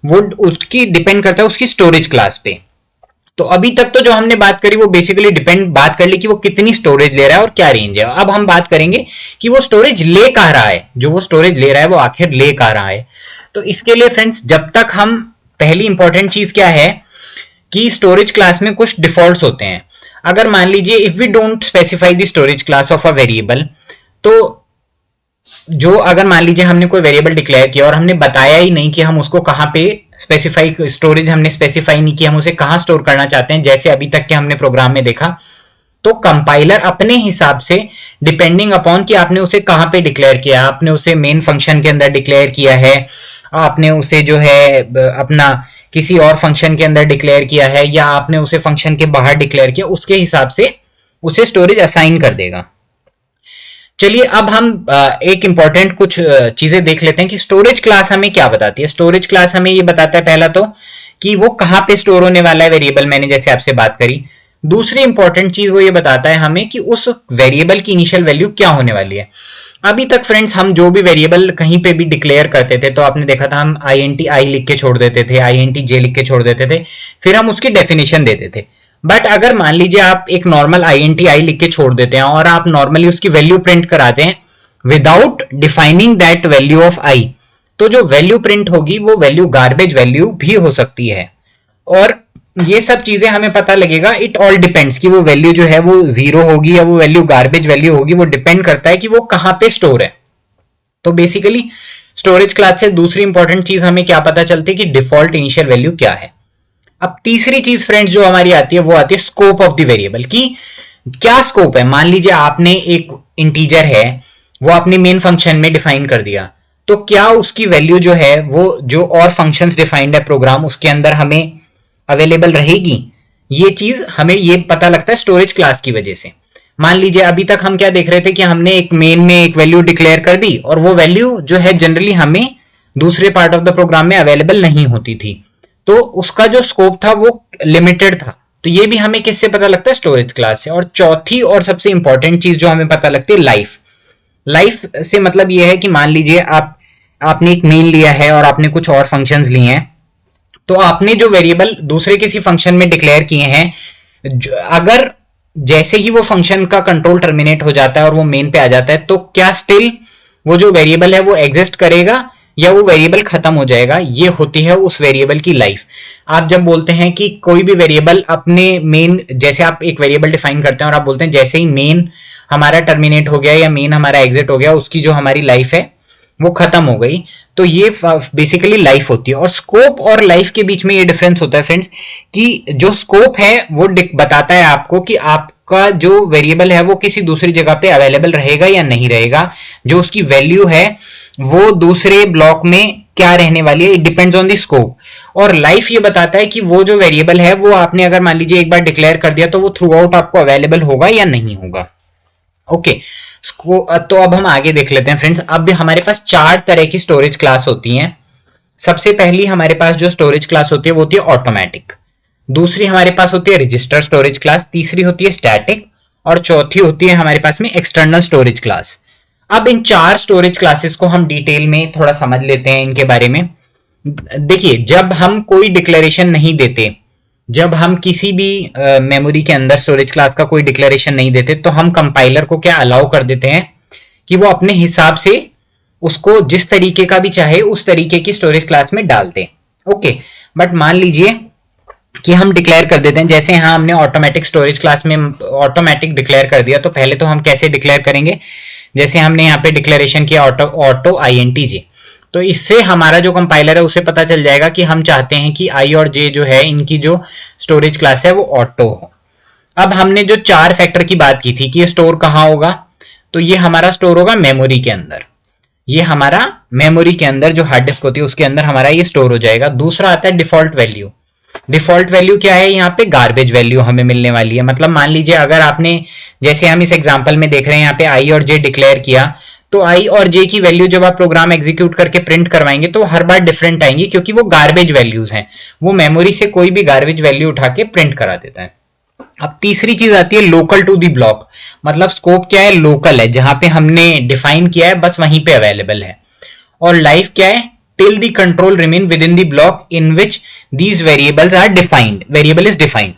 वो उसकी डिपेंड करता है उसकी स्टोरेज क्लास पे। तो अभी तक तो जो हमने बात करी वो बेसिकली बात कर ली कि वो कितनी स्टोरेज ले रहा है और क्या रेंज है। अब हम बात करेंगे कि वो स्टोरेज ले कहाँ रहा है, जो वो स्टोरेज ले रहा है वो आखिर ले कहाँ रहा है। तो इसके लिए फ्रेंड्स जब तक हम, पहली इंपॉर्टेंट चीज क्या है कि स्टोरेज क्लास में कुछ डिफॉल्ट्स होते हैं। अगर मान लीजिए if we don't specify the storage class of a variable, तो जो अगर मान लीजिए हमने कोई वेरिएबल डिक्लेयर किया और हमने बताया ही नहीं कि हम उसको कहाँ पे स्पेसिफाई, स्टोरेज हमने स्पेसिफाई नहीं किया, हम उसे कहाँ स्टोर करना चाहते हैं, जैसे अभी तक के हमने प्रोग्राम में देखा, तो कंपाइलर अपने हिसाब से डिपेंडिंग अपॉन कि आपने उसे कहाँ पे डिक्लेयर किया, आपने उसे मेन फंक्शन के अंदर डिक्लेयर किया है, आपने उसे जो है अपना किसी और फंक्शन के अंदर डिक्लेयर किया है, या आपने उसे फंक्शन के बाहर डिक्लेयर किया, उसके हिसाब से उसे स्टोरेज असाइन कर देगा। चलिए अब हम एक इंपॉर्टेंट कुछ चीजें देख लेते हैं कि स्टोरेज क्लास हमें क्या बताती है। स्टोरेज क्लास हमें ये बताता है पहला तो कि वो कहाँ पे स्टोर होने वाला है वेरिएबल, मैंने जैसे आपसे बात करी। दूसरी इंपॉर्टेंट चीज वो ये बताता है हमें कि उस वेरिएबल की इनिशियल वैल्यू क्या होने वाली है। अभी तक फ्रेंड्स हम जो भी वेरिएबल कहीं पे भी डिक्लेयर करते थे तो आपने देखा था हम int i लिख के छोड़ देते थे, int j लिख के छोड़ देते थे, फिर हम उसकी डेफिनेशन देते थे। बट अगर मान लीजिए आप एक नॉर्मल int i लिख के छोड़ देते हैं और आप नॉर्मली उसकी वैल्यू प्रिंट कराते हैं without defining that value of i, तो जो वैल्यू प्रिंट होगी वो वैल्यू गार्बेज वैल्यू भी हो सकती है। और ये सब चीजें हमें पता लगेगा, इट ऑल डिपेंड्स कि वो वैल्यू जो है वो 0 होगी या वो वैल्यू गार्बेज वैल्यू होगी, वो डिपेंड करता है कि वो कहाँ पे स्टोर है। तो बेसिकली स्टोरेज क्लास से दूसरी इंपॉर्टेंट चीज हमें क्या पता चलती है कि डिफॉल्ट इनिशियल वैल्यू क्या है। अब तीसरी चीज फ्रेंड्स जो हमारी आती है वो आती है स्कोप ऑफ द वेरिएबल की क्या स्कोप है। मान लीजिए आपने एक इंटीजर है वो आपने मेन फंक्शन में डिफाइन कर दिया, तो क्या उसकी वैल्यू जो है वो जो और फंक्शंस डिफाइंड है प्रोग्राम उसके अंदर हमें अवेलेबल रहेगी। ये चीज हमें ये पता लगता है स्टोरेज क्लास की वजह से। मान लीजिए अभी तक हम क्या देख रहे थे कि हमने एक मेन में एक वैल्यू डिक्लेयर कर दी और वो वैल्यू जो है जनरली हमें दूसरे पार्ट ऑफ द प्रोग्राम में अवेलेबल नहीं होती थी, तो उसका जो स्कोप था वो लिमिटेड था। तो ये भी हमें किससे पता लगता है, स्टोरेज क्लास से। और चौथी और सबसे इंपॉर्टेंट चीज जो हमें पता लगती है लाइफ। लाइफ से मतलब ये है कि मान लीजिए आपने एक मेन लिया है और आपने कुछ और फंक्शंस लिए हैं, तो आपने जो वेरिएबल दूसरे किसी फंक्शन में डिक्लेयर किए हैं, अगर जैसे ही वो फंक्शन का कंट्रोल टर्मिनेट हो जाता है और वो मेन पे आ जाता है, तो क्या स्टिल वो जो वेरिएबल है वो एग्जिस्ट करेगा या वो वेरिएबल खत्म हो जाएगा। ये होती है उस वेरिएबल की लाइफ। आप जब बोलते हैं कि कोई भी वेरिएबल अपने मेन, जैसे आप एक वेरिएबल डिफाइन करते हैं और आप बोलते हैं जैसे ही मेन हमारा टर्मिनेट हो गया या मेन हमारा एग्जिट हो गया, उसकी जो हमारी लाइफ है वो खत्म हो गई, तो ये बेसिकली लाइफ होती है। और स्कोप और लाइफ के बीच में ये डिफरेंस होता है फ्रेंड्स कि जो स्कोप है वो बताता है आपको कि आपका जो वेरिएबल है वो किसी दूसरी जगह पे अवेलेबल रहेगा या नहीं रहेगा, जो उसकी वैल्यू है वो दूसरे ब्लॉक में क्या रहने वाली है, it depends on the scope. और लाइफ ये बताता है कि वो जो वेरिएबल है वो आपने अगर मान लीजिए एक बार डिक्लेयर कर दिया तो वो थ्रू आउट आपको अवेलेबल होगा या नहीं होगा। ओके, तो अब हम आगे देख लेते हैं फ्रेंड्स। अब हमारे पास 4 तरह की स्टोरेज क्लास होती हैं। सबसे पहली हमारे पास जो स्टोरेज क्लास होती है वो होती है ऑटोमेटिक, दूसरी हमारे पास होती है रजिस्टर स्टोरेज क्लास, तीसरी होती है स्टैटिक और चौथी होती है हमारे पास में एक्सटर्नल स्टोरेज क्लास। अब इन 4 स्टोरेज क्लासेस को हम डिटेल में थोड़ा समझ लेते हैं इनके बारे में। देखिए, जब हम कोई डिक्लेरेशन नहीं देते, जब हम किसी भी मेमोरी के अंदर स्टोरेज क्लास का कोई डिक्लेरेशन नहीं देते, तो हम कंपाइलर को क्या अलाउ कर देते हैं कि वो अपने हिसाब से उसको जिस तरीके का भी चाहे उस तरीके की स्टोरेज क्लास में डाल दे। ओके, बट मान लीजिए कि हम डिक्लेयर कर देते हैं, जैसे यहाँ हमने ऑटोमेटिक स्टोरेज क्लास में ऑटोमेटिक डिक्लेयर कर दिया, तो पहले तो हम कैसे डिक्लेयर करेंगे, जैसे हमने यहाँ पे डिक्लेरेशन किया ऑटो INTJ, तो इससे हमारा जो कंपाइलर है उसे पता चल जाएगा कि हम चाहते हैं कि आई और जे जो है इनकी जो स्टोरेज क्लास है वो ऑटो हो। अब हमने जो 4 फैक्टर की बात की थी कि ये स्टोर कहाँ होगा, तो ये हमारा स्टोर होगा मेमोरी के अंदर। ये हमारा मेमोरी के अंदर जो हार्ड डिस्क होती है उसके अंदर हमारा ये स्टोर हो जाएगा। दूसरा आता है डिफॉल्ट वैल्यू। डिफॉल्ट वैल्यू क्या है, यहाँ पे गार्बेज वैल्यू हमें मिलने वाली है। मतलब मान लीजिए अगर आपने, जैसे हम इस एग्जांपल में देख रहे हैं यहाँ पे आई और जे डिक्लेयर किया, तो आई और जे की वैल्यू जब आप प्रोग्राम एग्जीक्यूट करके प्रिंट करवाएंगे तो हर बार डिफरेंट आएंगी, क्योंकि वो गार्बेज वैल्यूज हैं। वो मेमोरी से कोई भी गार्बेज वैल्यू उठा के प्रिंट करा देता है। अब तीसरी चीज आती है लोकल टू दी ब्लॉक। मतलब स्कोप क्या है, लोकल है, जहां पे हमने डिफाइन किया है बस वहीं पे अवेलेबल है। और लाइफ क्या है, till the control remain within the block in which these variables are defined, variable is defined.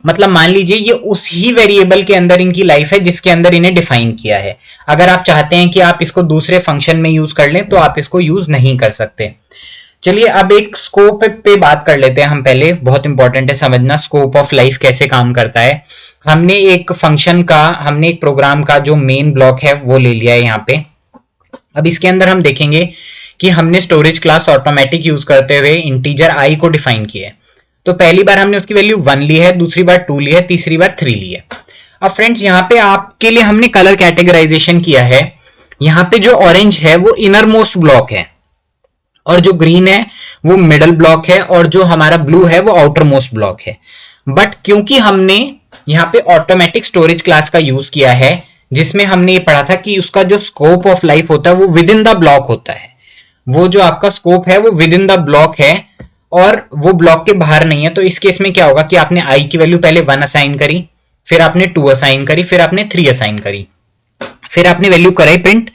मतलब मान लीजिए ये उस ही वेरिएबल के अंदर इनकी लाइफ है जिसके अंदर इन्हें डिफाइन किया है। अगर आप चाहते हैं कि आप इसको दूसरे फंक्शन में यूज कर लें तो आप इसको यूज नहीं कर सकते। चलिए अब एक स्कोप पे बात कर लेते हैं हम पहले, बहुत इंपॉर्टेंट है समझना स्कोप ऑफ लाइफ कैसे काम करता है। हमने एक फंक्शन का, हमने एक प्रोग्राम का जो मेन ब्लॉक है वो ले लिया है यहाँ पे। अब इसके अंदर हम देखेंगे कि हमने स्टोरेज क्लास ऑटोमेटिक यूज करते हुए इंटीजर आई को डिफाइन किया है। तो पहली बार हमने उसकी वैल्यू 1 ली है, दूसरी बार 2 ली है, तीसरी बार 3 ली है। अब फ्रेंड्स यहाँ पे आपके लिए हमने कलर कैटेगराइजेशन किया है। यहाँ पे जो ऑरेंज है वो इनर मोस्ट ब्लॉक है और जो ग्रीन है वो मिडल ब्लॉक है और जो हमारा ब्लू है वो आउटर मोस्ट ब्लॉक है। बट क्योंकि हमने यहाँ पे ऑटोमेटिक स्टोरेज क्लास का यूज किया है, जिसमें हमने ये पढ़ा था कि उसका जो स्कोप ऑफ लाइफ होता है वो विद इन द ब्लॉक होता है। वो जो आपका स्कोप है वो विद इन द ब्लॉक है और वो ब्लॉक के बाहर नहीं है। तो इस केस में क्या होगा कि आपने आई की वैल्यू पहले 1 असाइन करी, फिर आपने 2 असाइन करी, फिर आपने 3 असाइन करी, फिर आपने वैल्यू कराई प्रिंट।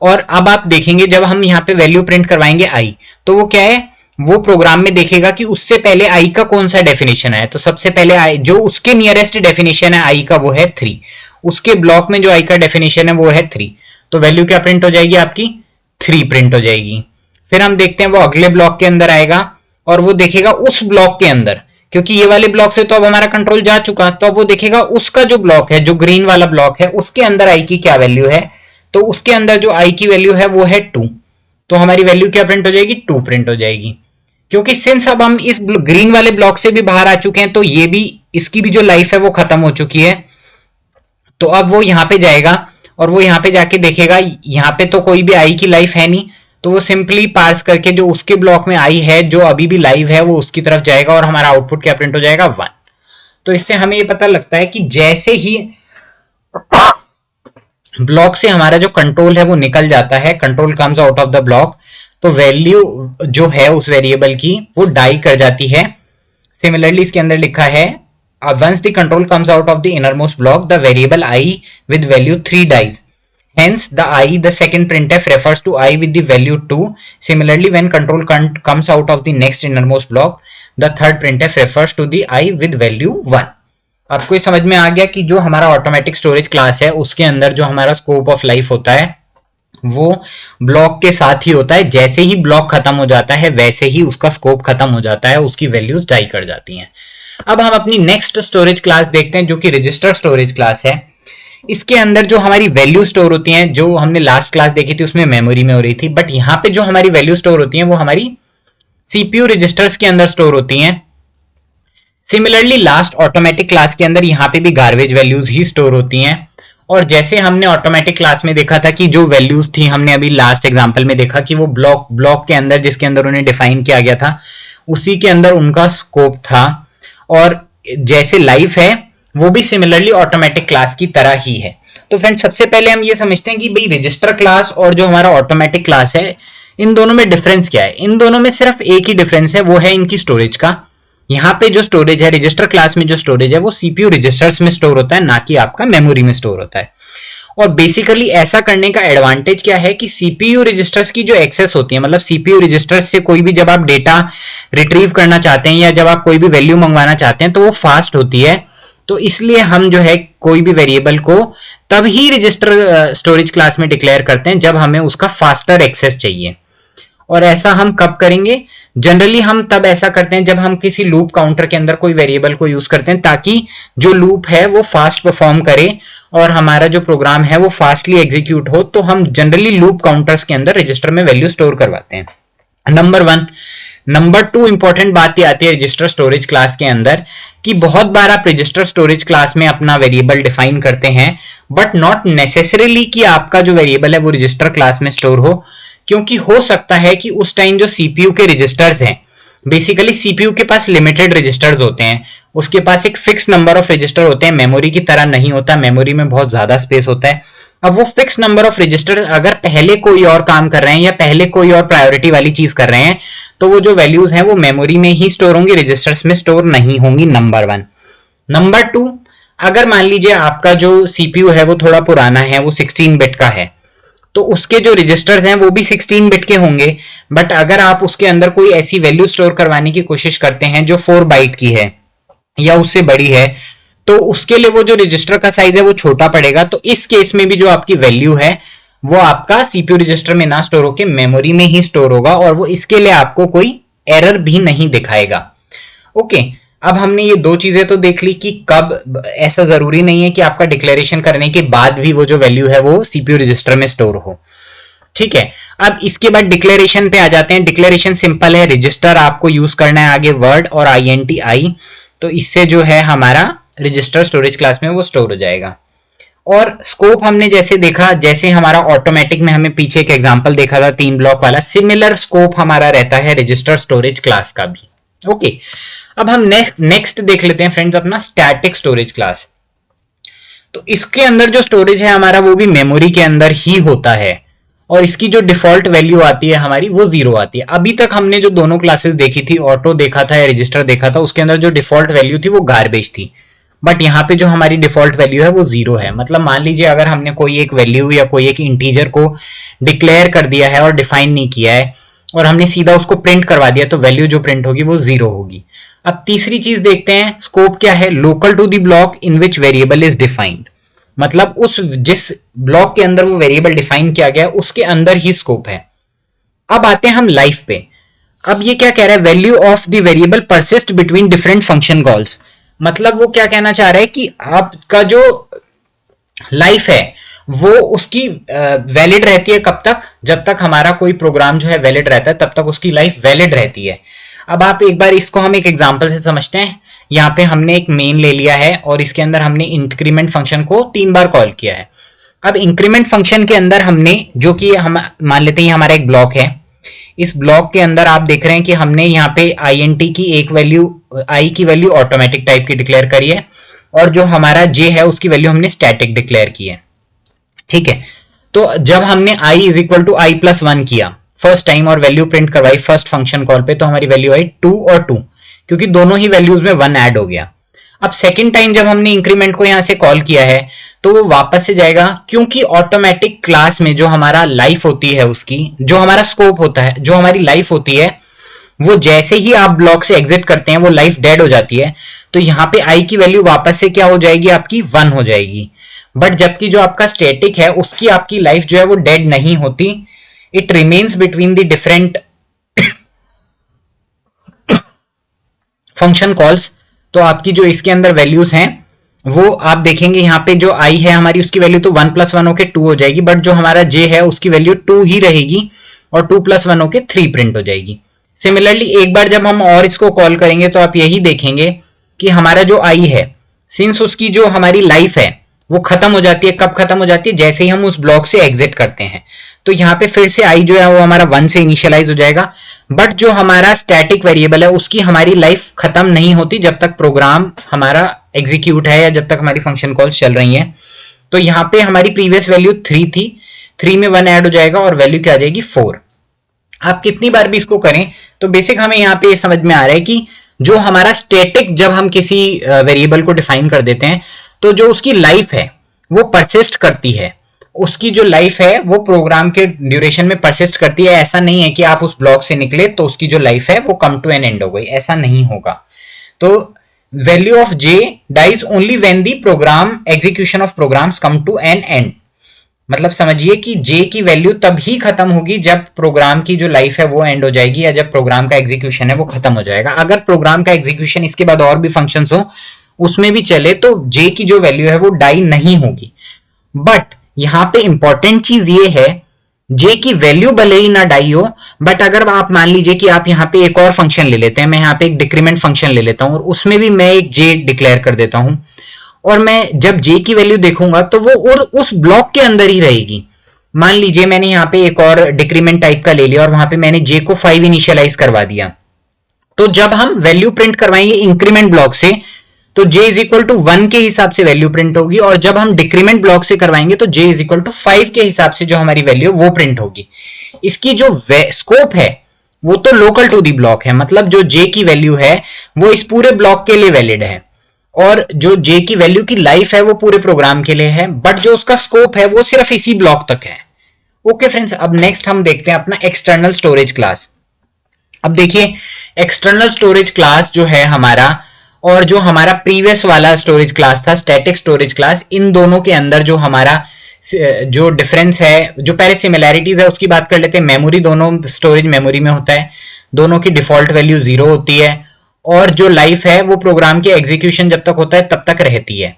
और अब आप देखेंगे जब हम यहाँ पे वैल्यू प्रिंट करवाएंगे आई, तो वो क्या है, वो प्रोग्राम में देखेगा कि उससे पहले आई का कौन सा डेफिनेशन है। तो सबसे पहले आई जो उसके नियरेस्ट डेफिनेशन है आई का वो है 3, उसके ब्लॉक में जो आई का डेफिनेशन है वो है 3। तो वैल्यू क्या प्रिंट हो जाएगी आपकी, 3 प्रिंट हो जाएगी। फिर हम देखते हैं वो अगले ब्लॉक के अंदर आएगा और वो देखेगा उस ब्लॉक के अंदर, क्योंकि ये वाले ब्लॉक से तो अब हमारा कंट्रोल जा चुका, तो अब वो देखेगा उसका जो ब्लॉक है, जो ग्रीन वाला ब्लॉक है, उसके अंदर आई की क्या वैल्यू है। तो उसके अंदर जो i की वैल्यू है वो है 2, तो हमारी वैल्यू क्या प्रिंट हो जाएगी, 2 प्रिंट हो जाएगी। क्योंकि सिंस अब हम इस ग्रीन वाले ब्लॉक से भी बाहर आ चुके हैं, तो ये भी, इसकी भी जो लाइफ है वो खत्म हो चुकी है। तो अब वो यहाँ पे जाएगा और वो यहाँ पे जाके देखेगा, यहाँ पे तो कोई भी आई की लाइफ है नहीं, तो वो सिंपली पार्स करके जो उसके ब्लॉक में आई है जो अभी भी लाइव है वो उसकी तरफ जाएगा और हमारा आउटपुट क्या प्रिंट हो जाएगा, 1। तो इससे हमें ये पता लगता है कि जैसे ही ब्लॉक से हमारा जो कंट्रोल है वो निकल जाता है, control comes out of the block, तो वैल्यू जो है उस वेरिएबल की वो डाई कर जाती है। सिमिलरली इसके अंदर लिखा है once the control comes out of the innermost block, the variable I with value 3 dies. Hence, the second printf refers to I with the value 2. Similarly, when control comes out of the next innermost block, the third printf refers to the I with value 1. आपको ये समझ में आ गया कि जो हमारा automatic storage class है उसके अंदर जो हमारा स्कोप ऑफ लाइफ होता है वो ब्लॉक के साथ ही होता है। जैसे ही ब्लॉक खत्म हो जाता है वैसे ही उसका स्कोप खत्म हो जाता है, उसकी वैल्यूज डाई कर जाती हैं। अब हम अपनी नेक्स्ट स्टोरेज क्लास देखते हैं जो कि रजिस्टर स्टोरेज क्लास है। इसके अंदर जो हमारी वैल्यू स्टोर होती हैं, जो हमने लास्ट क्लास देखी थी उसमें मेमोरी में हो रही थी, बट यहाँ पे जो हमारी वैल्यू स्टोर होती हैं वो हमारी सीपीयू रजिस्टर्स के अंदर स्टोर होती हैं। सिमिलरली लास्ट ऑटोमेटिक क्लास के अंदर यहाँ पे भी गार्बेज वैल्यूज ही स्टोर होती हैं। और जैसे हमने ऑटोमेटिक क्लास में देखा था कि जो वैल्यूज थी, हमने अभी लास्ट एग्जांपल में देखा कि वो ब्लॉक के अंदर जिसके अंदर उन्हें डिफाइन किया गया था उसी के अंदर उनका स्कोप था, और जैसे लाइफ है वो भी सिमिलरली ऑटोमेटिक क्लास की तरह ही है। तो फ्रेंड्स सबसे पहले हम ये समझते हैं कि भाई रजिस्टर क्लास और जो हमारा ऑटोमेटिक क्लास है इन दोनों में डिफरेंस क्या है। इन दोनों में सिर्फ एक ही डिफरेंस है, वो है इनकी स्टोरेज का। यहाँ पे जो स्टोरेज है रजिस्टर क्लास में, जो स्टोरेज है वो सीपीयू रजिस्टर्स में स्टोर होता है, ना कि आपका मेमोरी में स्टोर होता है। और बेसिकली ऐसा करने का एडवांटेज क्या है कि सीपीयू रजिस्टर्स की जो एक्सेस होती है, मतलब सीपीयू रजिस्टर्स से कोई भी जब आप डेटा रिट्रीव करना चाहते हैं या जब आप कोई भी वैल्यू मंगवाना चाहते हैं तो वो फास्ट होती है। तो इसलिए हम जो है कोई भी वेरिएबल को तब ही रजिस्टर स्टोरेज क्लास में डिक्लेयर करते हैं जब हमें उसका फास्टर एक्सेस चाहिए। और ऐसा हम कब करेंगे, जनरली हम तब ऐसा करते हैं जब हम किसी लूप काउंटर के अंदर कोई वेरिएबल को यूज करते हैं ताकि जो लूप है वो फास्ट परफॉर्म करे और हमारा जो प्रोग्राम है वो फास्टली एग्जीक्यूट हो। तो हम जनरली लूप काउंटर्स के अंदर रजिस्टर में वैल्यू स्टोर करवाते हैं, नंबर 1। नंबर 2 इंपॉर्टेंट बात ये आती है रजिस्टर स्टोरेज क्लास के अंदर कि बहुत बार आप रजिस्टर स्टोरेज क्लास में अपना वेरिएबल डिफाइन करते हैं, बट नॉट नेसेसरीली कि आपका जो वेरिएबल है वो रजिस्टर क्लास में स्टोर हो, क्योंकि हो सकता है कि उस टाइम जो सीपीयू के रजिस्टर्स हैं, बेसिकली सीपीयू के पास लिमिटेड रजिस्टर्स होते हैं, उसके पास एक फिक्स नंबर ऑफ रजिस्टर होते हैं, मेमोरी की तरह नहीं होता, मेमोरी में बहुत ज्यादा स्पेस होता है। अब वो फिक्स नंबर ऑफ रजिस्टर अगर पहले कोई और काम कर रहे हैं या पहले कोई और प्रायोरिटी वाली चीज कर रहे हैं तो वो जो वैल्यूज हैं वो मेमोरी में ही स्टोर होंगी, रजिस्टर्स में स्टोर नहीं होंगी, नंबर 1। नंबर 2, अगर मान लीजिए आपका जो सीपीयू है वो थोड़ा पुराना है, वो 16 बिट का है, तो उसके जो रजिस्टर्स हैं वो भी 16 बिट के होंगे, बट अगर आप उसके अंदर कोई ऐसी वैल्यू स्टोर करवाने की कोशिश करते हैं जो 4 बाइट की है या उससे बड़ी है, तो उसके लिए वो जो रजिस्टर का साइज है वो छोटा पड़ेगा। तो इस केस में भी जो आपकी वैल्यू है वो आपका सीपीयू रजिस्टर में ना स्टोर होकर मेमोरी में ही स्टोर होगा और वो इसके लिए आपको कोई एरर भी नहीं दिखाएगा। ओके, अब हमने ये दो चीजें तो देख ली कि कब, ऐसा जरूरी नहीं है कि आपका डिक्लेरेशन करने के बाद भी वो जो वैल्यू है वो सीपीयू रजिस्टर में स्टोर हो। ठीक है, अब इसके बाद डिक्लेरेशन पे आ जाते हैं। डिक्लेरेशन सिंपल है, रजिस्टर आपको यूज करना है आगे वर्ड और INT, तो इससे जो है हमारा रजिस्टर स्टोरेज क्लास में वो स्टोर हो जाएगा। और स्कोप हमने जैसे देखा, जैसे हमारा ऑटोमेटिक में हमें पीछे एक एग्जांपल देखा था 3 ब्लॉक वाला, सिमिलर स्कोप हमारा रहता है रजिस्टर स्टोरेज क्लास का भी। ओके, अब हम नेक्स्ट देख लेते हैं फ्रेंड्स अपना स्टैटिक स्टोरेज क्लास। तो इसके अंदर जो स्टोरेज है हमारा वो भी मेमोरी के अंदर ही होता है और इसकी जो डिफॉल्ट वैल्यू आती है हमारी वो 0 आती है। अभी तक हमने जो दोनों क्लासेस देखी थी, ऑटो देखा था या रजिस्टर देखा था, उसके अंदर जो डिफॉल्ट वैल्यू थी वो गार्बेज थी, बट यहाँ पे जो हमारी डिफॉल्ट वैल्यू है वो 0 है। मतलब मान लीजिए अगर हमने कोई एक वैल्यू या कोई एक इंटीजर को डिक्लेयर कर दिया है और डिफाइन नहीं किया है और हमने सीधा उसको प्रिंट करवा दिया, तो वैल्यू जो प्रिंट होगी वो 0 होगी। अब तीसरी चीज देखते हैं, स्कोप क्या है, local to the block in which variable is defined, मतलब उस जिस ब्लॉक के अंदर वो वेरिएबल डिफाइन किया गया उसके अंदर ही स्कोप है। अब आते हैं हम लाइफ पे। अब ये क्या कह रहा है, value of the variable persist between different function calls, मतलब वो क्या कहना चाह रहा है कि आपका जो लाइफ है वो उसकी वैलिड रहती है कब तक, जब तक हमारा कोई प्रोग्राम जो है वैलिड रहता है तब तक उसकी लाइफ वैलिड रहती है। अब आप एक बार इसको हम एक एग्जांपल से समझते हैं। यहाँ पे हमने एक मेन ले लिया है और इसके अंदर हमने इंक्रीमेंट फंक्शन को 3 बार कॉल किया है। अब इंक्रीमेंट फंक्शन के अंदर हमने, जो कि हम मान लेते हैं हमारा एक ब्लॉक है, इस ब्लॉक के अंदर आप देख रहे हैं कि हमने यहाँ पे int की एक वैल्यू, i की वैल्यू ऑटोमेटिक टाइप की डिक्लेयर करी है और जो हमारा j है उसकी वैल्यू हमने स्टैटिक डिक्लेयर की है। ठीक है, तो जब हमने i is equal to i plus 1 किया फर्स्ट टाइम और वैल्यू प्रिंट करवाई फर्स्ट फंक्शन कॉल पे, तो हमारी वैल्यू आई 2 और 2, क्योंकि दोनों ही वैल्यूज में 1 ऐड हो गया। अब सेकेंड टाइम जब हमने इंक्रीमेंट को यहां से कॉल किया है तो वो वापस से जाएगा, क्योंकि ऑटोमेटिक क्लास में जो हमारा लाइफ होती है, उसकी जो हमारा स्कोप होता है, जो हमारी लाइफ होती है, वो जैसे ही आप ब्लॉक से एग्जिट करते हैं वो लाइफ डेड हो जाती है। तो यहाँ पे आई की वैल्यू वापस से क्या हो जाएगी, आपकी 1 हो जाएगी। बट जबकि जो आपका स्टैटिक है उसकी आपकी लाइफ जो है वो डेड नहीं होती, it remains between the different function calls. तो आपकी जो इसके अंदर वैल्यूज हैं वो आप देखेंगे यहाँ पे जो i है हमारी, उसकी वैल्यू तो 1 + 1 होके 2 हो जाएगी, बट जो हमारा j है उसकी वैल्यू 2 ही रहेगी और 2 + 1 होके 3 प्रिंट हो जाएगी। सिमिलरली एक बार जब हम और इसको कॉल करेंगे तो आप यही देखेंगे कि हमारा जो i है, सिंस उसकी जो हमारी लाइफ है वो खत्म हो जाती है। कब खत्म हो जाती है, जैसे ही हम उस ब्लॉक से एग्जिट करते हैं। तो यहाँ पे फिर से i जो है वो हमारा 1 से इनिशियलाइज हो जाएगा, बट जो हमारा स्टैटिक वेरिएबल है उसकी हमारी लाइफ खत्म नहीं होती जब तक प्रोग्राम हमारा एग्जीक्यूट है या जब तक हमारी फंक्शन कॉल्स चल रही हैं। तो यहाँ पे हमारी प्रीवियस वैल्यू 3 थी, 3 में 1 ऐड हो जाएगा और वैल्यू क्या आ जाएगी 4। आप कितनी बार भी इसको करें तो बेसिक हमें यहाँ पे समझ में आ रहा है कि जो हमारा स्टैटिक, जब हम किसी वेरिएबल को डिफाइन कर देते हैं तो जो उसकी लाइफ है वो परसिस्ट करती है, उसकी जो लाइफ है वो प्रोग्राम के ड्यूरेशन में परसिस्ट करती है। ऐसा नहीं है कि आप उस ब्लॉक से निकले तो उसकी जो लाइफ है वो कम टू एन एंड हो गई, ऐसा नहीं होगा। तो value of j dies only when the program execution of programs come to an end. मतलब समझिए कि j की वैल्यू तब ही खत्म होगी जब प्रोग्राम की जो लाइफ है वो एंड हो जाएगी या जब प्रोग्राम का एग्जीक्यूशन है वो खत्म हो जाएगा। अगर प्रोग्राम का एग्जीक्यूशन इसके बाद और भी फंक्शंस हो उसमें भी चले तो j की जो वैल्यू है वो डाई नहीं होगी। बट यहां पे इंपॉर्टेंट चीज ये है, j की वैल्यू भले ही ना डाई हो, बट अगर आप मान लीजिए कि आप यहाँ पे एक और फंक्शन ले लेते हैं, मैं यहाँ पे एक डिक्रीमेंट फंक्शन ले लेता हूं और उसमें भी मैं एक j डिक्लेयर कर देता हूं और मैं जब j की वैल्यू देखूंगा तो वो और उस ब्लॉक के अंदर ही रहेगी। मान लीजिए मैंने यहाँ पे एक और डिक्रीमेंट टाइप का ले लिया और वहां पे मैंने j को 5 इनिशियलाइज करवा दिया, तो जब हम वैल्यू प्रिंट करवाएंगे इंक्रीमेंट ब्लॉक से तो j इज इक्वल टू 1 के हिसाब से वैल्यू प्रिंट होगी, और जब हम डिक्रीमेंट ब्लॉक से करवाएंगे तो j इज इक्वल टू 5 के हिसाब से जो हमारी वैल्यू वो प्रिंट होगी। इसकी जो स्कोप है वो तो लोकल टू दी ब्लॉक है, मतलब जो j की वैल्यू है वो इस पूरे ब्लॉक के लिए वैलिड है और जो j की वैल्यू की लाइफ है वो पूरे प्रोग्राम के लिए है, बट जो उसका स्कोप है वो सिर्फ इसी ब्लॉक तक है। ओके फ्रेंड्स, अब नेक्स्ट हम देखते हैं अपना एक्सटर्नल स्टोरेज क्लास। अब देखिए एक्सटर्नल स्टोरेज क्लास जो है हमारा और जो हमारा प्रीवियस वाला स्टोरेज क्लास था स्टैटिक स्टोरेज क्लास, इन दोनों के अंदर जो हमारा जो डिफरेंस है, जो पहले सिमिलैरिटीज है उसकी बात कर लेते हैं। मेमोरी, दोनों स्टोरेज मेमोरी में होता है, दोनों की डिफॉल्ट वैल्यू 0 होती है और जो लाइफ है वो प्रोग्राम के एग्जीक्यूशन जब तक होता है तब तक रहती है।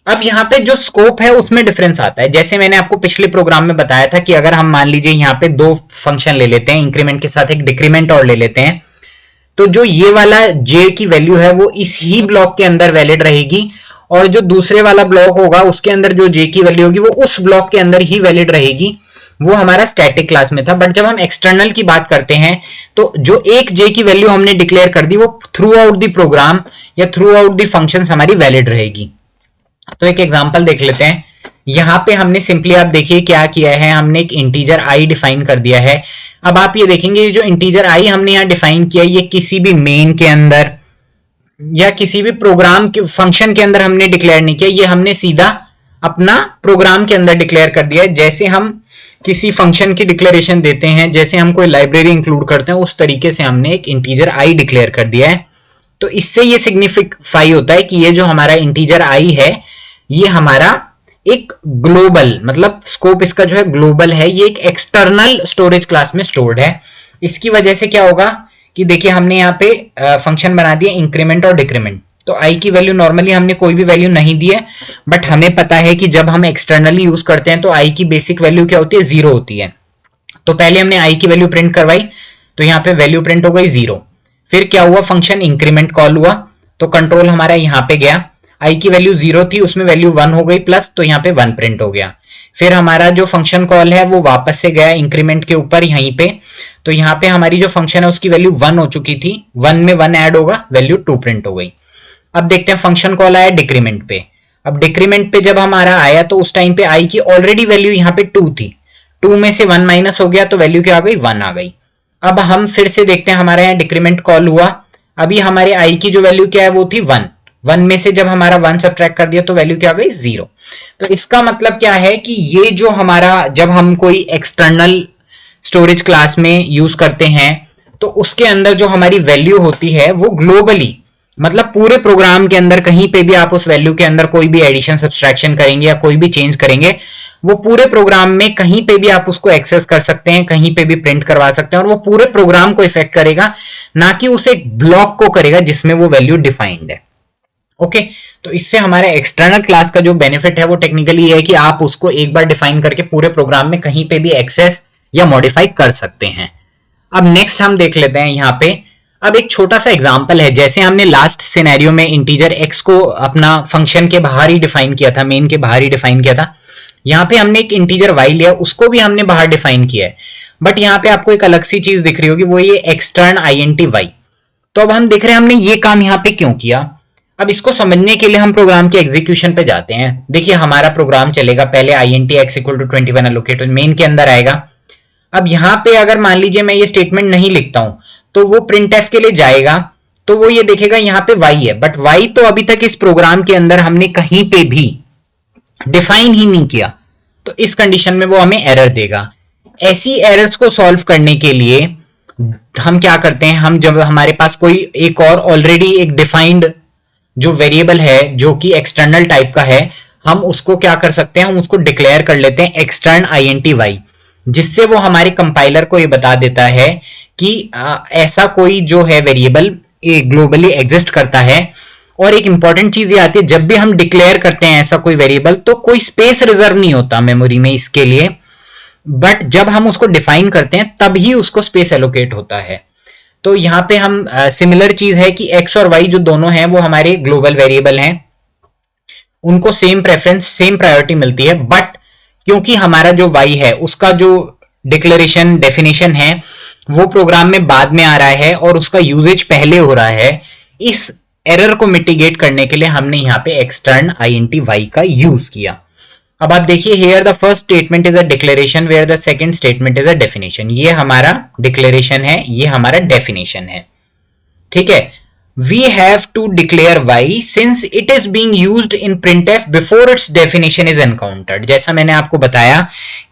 अब यहाँ पे जो स्कोप है उसमें डिफरेंस आता है। जैसे मैंने आपको पिछले प्रोग्राम में बताया था कि अगर हम मान लीजिए यहाँ पे 2 फंक्शन ले लेते हैं, इंक्रीमेंट के साथ एक डिक्रीमेंट और ले लेते हैं, तो जो ये वाला j की वैल्यू है वो इस ही ब्लॉक के अंदर वैलिड रहेगी और जो दूसरे वाला ब्लॉक होगा उसके अंदर जो j की वैल्यू होगी वो उस ब्लॉक के अंदर ही वैलिड रहेगी। वो हमारा स्टैटिक क्लास में था। बट जब हम एक्सटर्नल की बात करते हैं तो जो एक j की वैल्यू हमने डिक्लेयर कर दी वो थ्रू आउट द प्रोग्राम या थ्रू आउट द फंक्शंस हमारी वैलिड रहेगी। तो एक एग्जांपल देख लेते हैं। यहाँ पे हमने सिंपली, आप देखिए क्या किया है, हमने एक इंटीजर i डिफाइन कर दिया है। अब आप ये देखेंगे ये जो इंटीजर i हमने यहाँ डिफाइन किया ये किसी भी मेन के अंदर या किसी भी प्रोग्राम के फंक्शन के अंदर हमने डिक्लेयर नहीं किया, ये हमने सीधा अपना प्रोग्राम के अंदर डिक्लेयर कर दिया है। जैसे हम किसी फंक्शन की डिक्लेरेशन देते हैं, जैसे हम कोई लाइब्रेरी इंक्लूड करते हैं, उस तरीके से हमने एक इंटीजर i डिक्लेयर कर दिया है। तो इससे ये सिग्निफाई होता है कि ये जो हमारा इंटीजर i है ये हमारा एक ग्लोबल, मतलब स्कोप इसका जो है ग्लोबल है, ये एक एक्सटर्नल स्टोरेज क्लास में स्टोर्ड है। इसकी वजह से क्या होगा कि देखिए हमने यहाँ पे फंक्शन बना दिया इंक्रीमेंट और डिक्रीमेंट। तो i की वैल्यू नॉर्मली हमने कोई भी वैल्यू नहीं दी है, बट हमें पता है कि जब हम एक्सटर्नली यूज करते हैं तो i की बेसिक वैल्यू क्या होती है, 0 होती है। तो पहले हमने i की वैल्यू प्रिंट करवाई, तो यहाँ पे वैल्यू प्रिंट हो गई 0। फिर क्या हुआ, फंक्शन इंक्रीमेंट कॉल हुआ, तो कंट्रोल हमारा यहाँ पे गया, i की वैल्यू 0 थी, उसमें वैल्यू 1 हो गई प्लस, तो यहाँ पे 1 प्रिंट हो गया। फिर हमारा जो फंक्शन कॉल है वो वापस से गया इंक्रीमेंट के ऊपर यहीं पे, तो यहाँ पे हमारी जो फंक्शन है उसकी वैल्यू 1 हो चुकी थी, 1 में 1 ऐड होगा, वैल्यू 2 प्रिंट हो गई। अब देखते हैं फंक्शन कॉल आया डिक्रीमेंट पे। अब डिक्रीमेंट पे जब हमारा आया तो उस टाइम पे i की ऑलरेडी वैल्यू यहाँ पे 2 थी, 2 में से 1 माइनस हो गया तो वैल्यू क्या आ गई, 1 आ गई। अब हम फिर से देखते हैं, हमारे यहाँ डिक्रीमेंट कॉल हुआ, अभी हमारे i की जो वैल्यू क्या है वो थी 1, 1 में से जब हमारा 1 सब्ट्रैक्ट कर दिया तो वैल्यू क्या आ गई, 0। तो इसका मतलब क्या है कि ये जो हमारा, जब हम कोई एक्सटर्नल स्टोरेज क्लास में यूज करते हैं तो उसके अंदर जो हमारी वैल्यू होती है वो ग्लोबली, मतलब पूरे प्रोग्राम के अंदर कहीं पे भी आप उस वैल्यू के अंदर कोई भी एडिशन सब्सट्रैक्शन करेंगे या कोई भी चेंज करेंगे, वो पूरे प्रोग्राम में कहीं पे भी आप उसको एक्सेस कर सकते हैं, कहीं पे भी प्रिंट करवा सकते हैं, और वो पूरे प्रोग्राम को इफेक्ट करेगा, ना कि उस एक ब्लॉक को करेगा जिसमें वो वैल्यू डिफाइंड है। ओके, तो इससे हमारे एक्सटर्नल क्लास का जो बेनिफिट है वो टेक्निकली ये है कि आप उसको एक बार डिफाइन करके पूरे प्रोग्राम में कहीं पे भी एक्सेस या मॉडिफाई कर सकते हैं। अब नेक्स्ट हम देख लेते हैं यहाँ पे, अब एक छोटा सा एग्जांपल है, जैसे हमने लास्ट सिनेरियो में इंटीजर x को अपना फंक्शन के बाहर ही डिफाइन किया था, मेन के बाहर ही डिफाइन किया था, यहाँ पे हमने एक इंटीजर y लिया, उसको भी हमने बाहर डिफाइन किया है, बट यहाँ पे आपको एक अलग सी चीज दिख रही होगी, वो ये एक्सटर्न int y। तो अब हम देख रहे हैं हमने ये काम यहाँ पे क्यों किया। अब इसको समझने के लिए हम प्रोग्राम के एग्जीक्यूशन पे जाते हैं। देखिए हमारा प्रोग्राम चलेगा, पहले int x equal to 21 allocate main के अंदर आएगा। अब यहाँ पे अगर मान लीजिए मैं ये स्टेटमेंट नहीं लिखता हूं तो वो printf के लिए जाएगा, तो वो ये देखेगा यहाँ पे y है, बट y तो अभी तक इस प्रोग्राम के अंदर हमने कहीं पे भी डिफाइन ही नहीं किया, तो इस कंडीशन में वो हमें एरर देगा। ऐसी एरर्स को सॉल्व करने के लिए हम क्या करते हैं, हम जब हमारे पास कोई एक और ऑलरेडी एक डिफाइंड जो वेरिएबल है जो कि एक्सटर्नल टाइप का है, हम उसको क्या कर सकते हैं, हम उसको डिक्लेयर कर लेते हैं एक्सटर्न int y, जिससे वो हमारे कंपाइलर को ये बता देता है कि ऐसा कोई जो है वेरिएबल ग्लोबली एग्जिस्ट करता है। और एक इंपॉर्टेंट चीज ये आती है, जब भी हम डिक्लेयर करते हैं ऐसा कोई वेरिएबल तो कोई स्पेस रिजर्व नहीं होता मेमोरी में इसके लिए, बट जब हम उसको डिफाइन करते हैं तब ही उसको स्पेस एलोकेट होता है। तो यहाँ पे हम सिमिलर चीज है कि x और y जो दोनों हैं वो हमारे ग्लोबल वेरिएबल हैं, उनको सेम प्रेफरेंस सेम प्रायोरिटी मिलती है, बट क्योंकि हमारा जो y है उसका जो डिक्लेरेशन डेफिनेशन है वो प्रोग्राम में बाद में आ रहा है और उसका यूजेज पहले हो रहा है, इस एरर को मिटिगेट करने के लिए हमने यहाँ पे एक्सटर्न int y का यूज किया। अब आप देखिए, here the first statement is a declaration where the second statement is a definition. ये हमारा डिक्लेरेशन है, ये हमारा डेफिनेशन है, ठीक है। We have to declare y since it is being used in printf before its definition is encountered। जैसा मैंने आपको बताया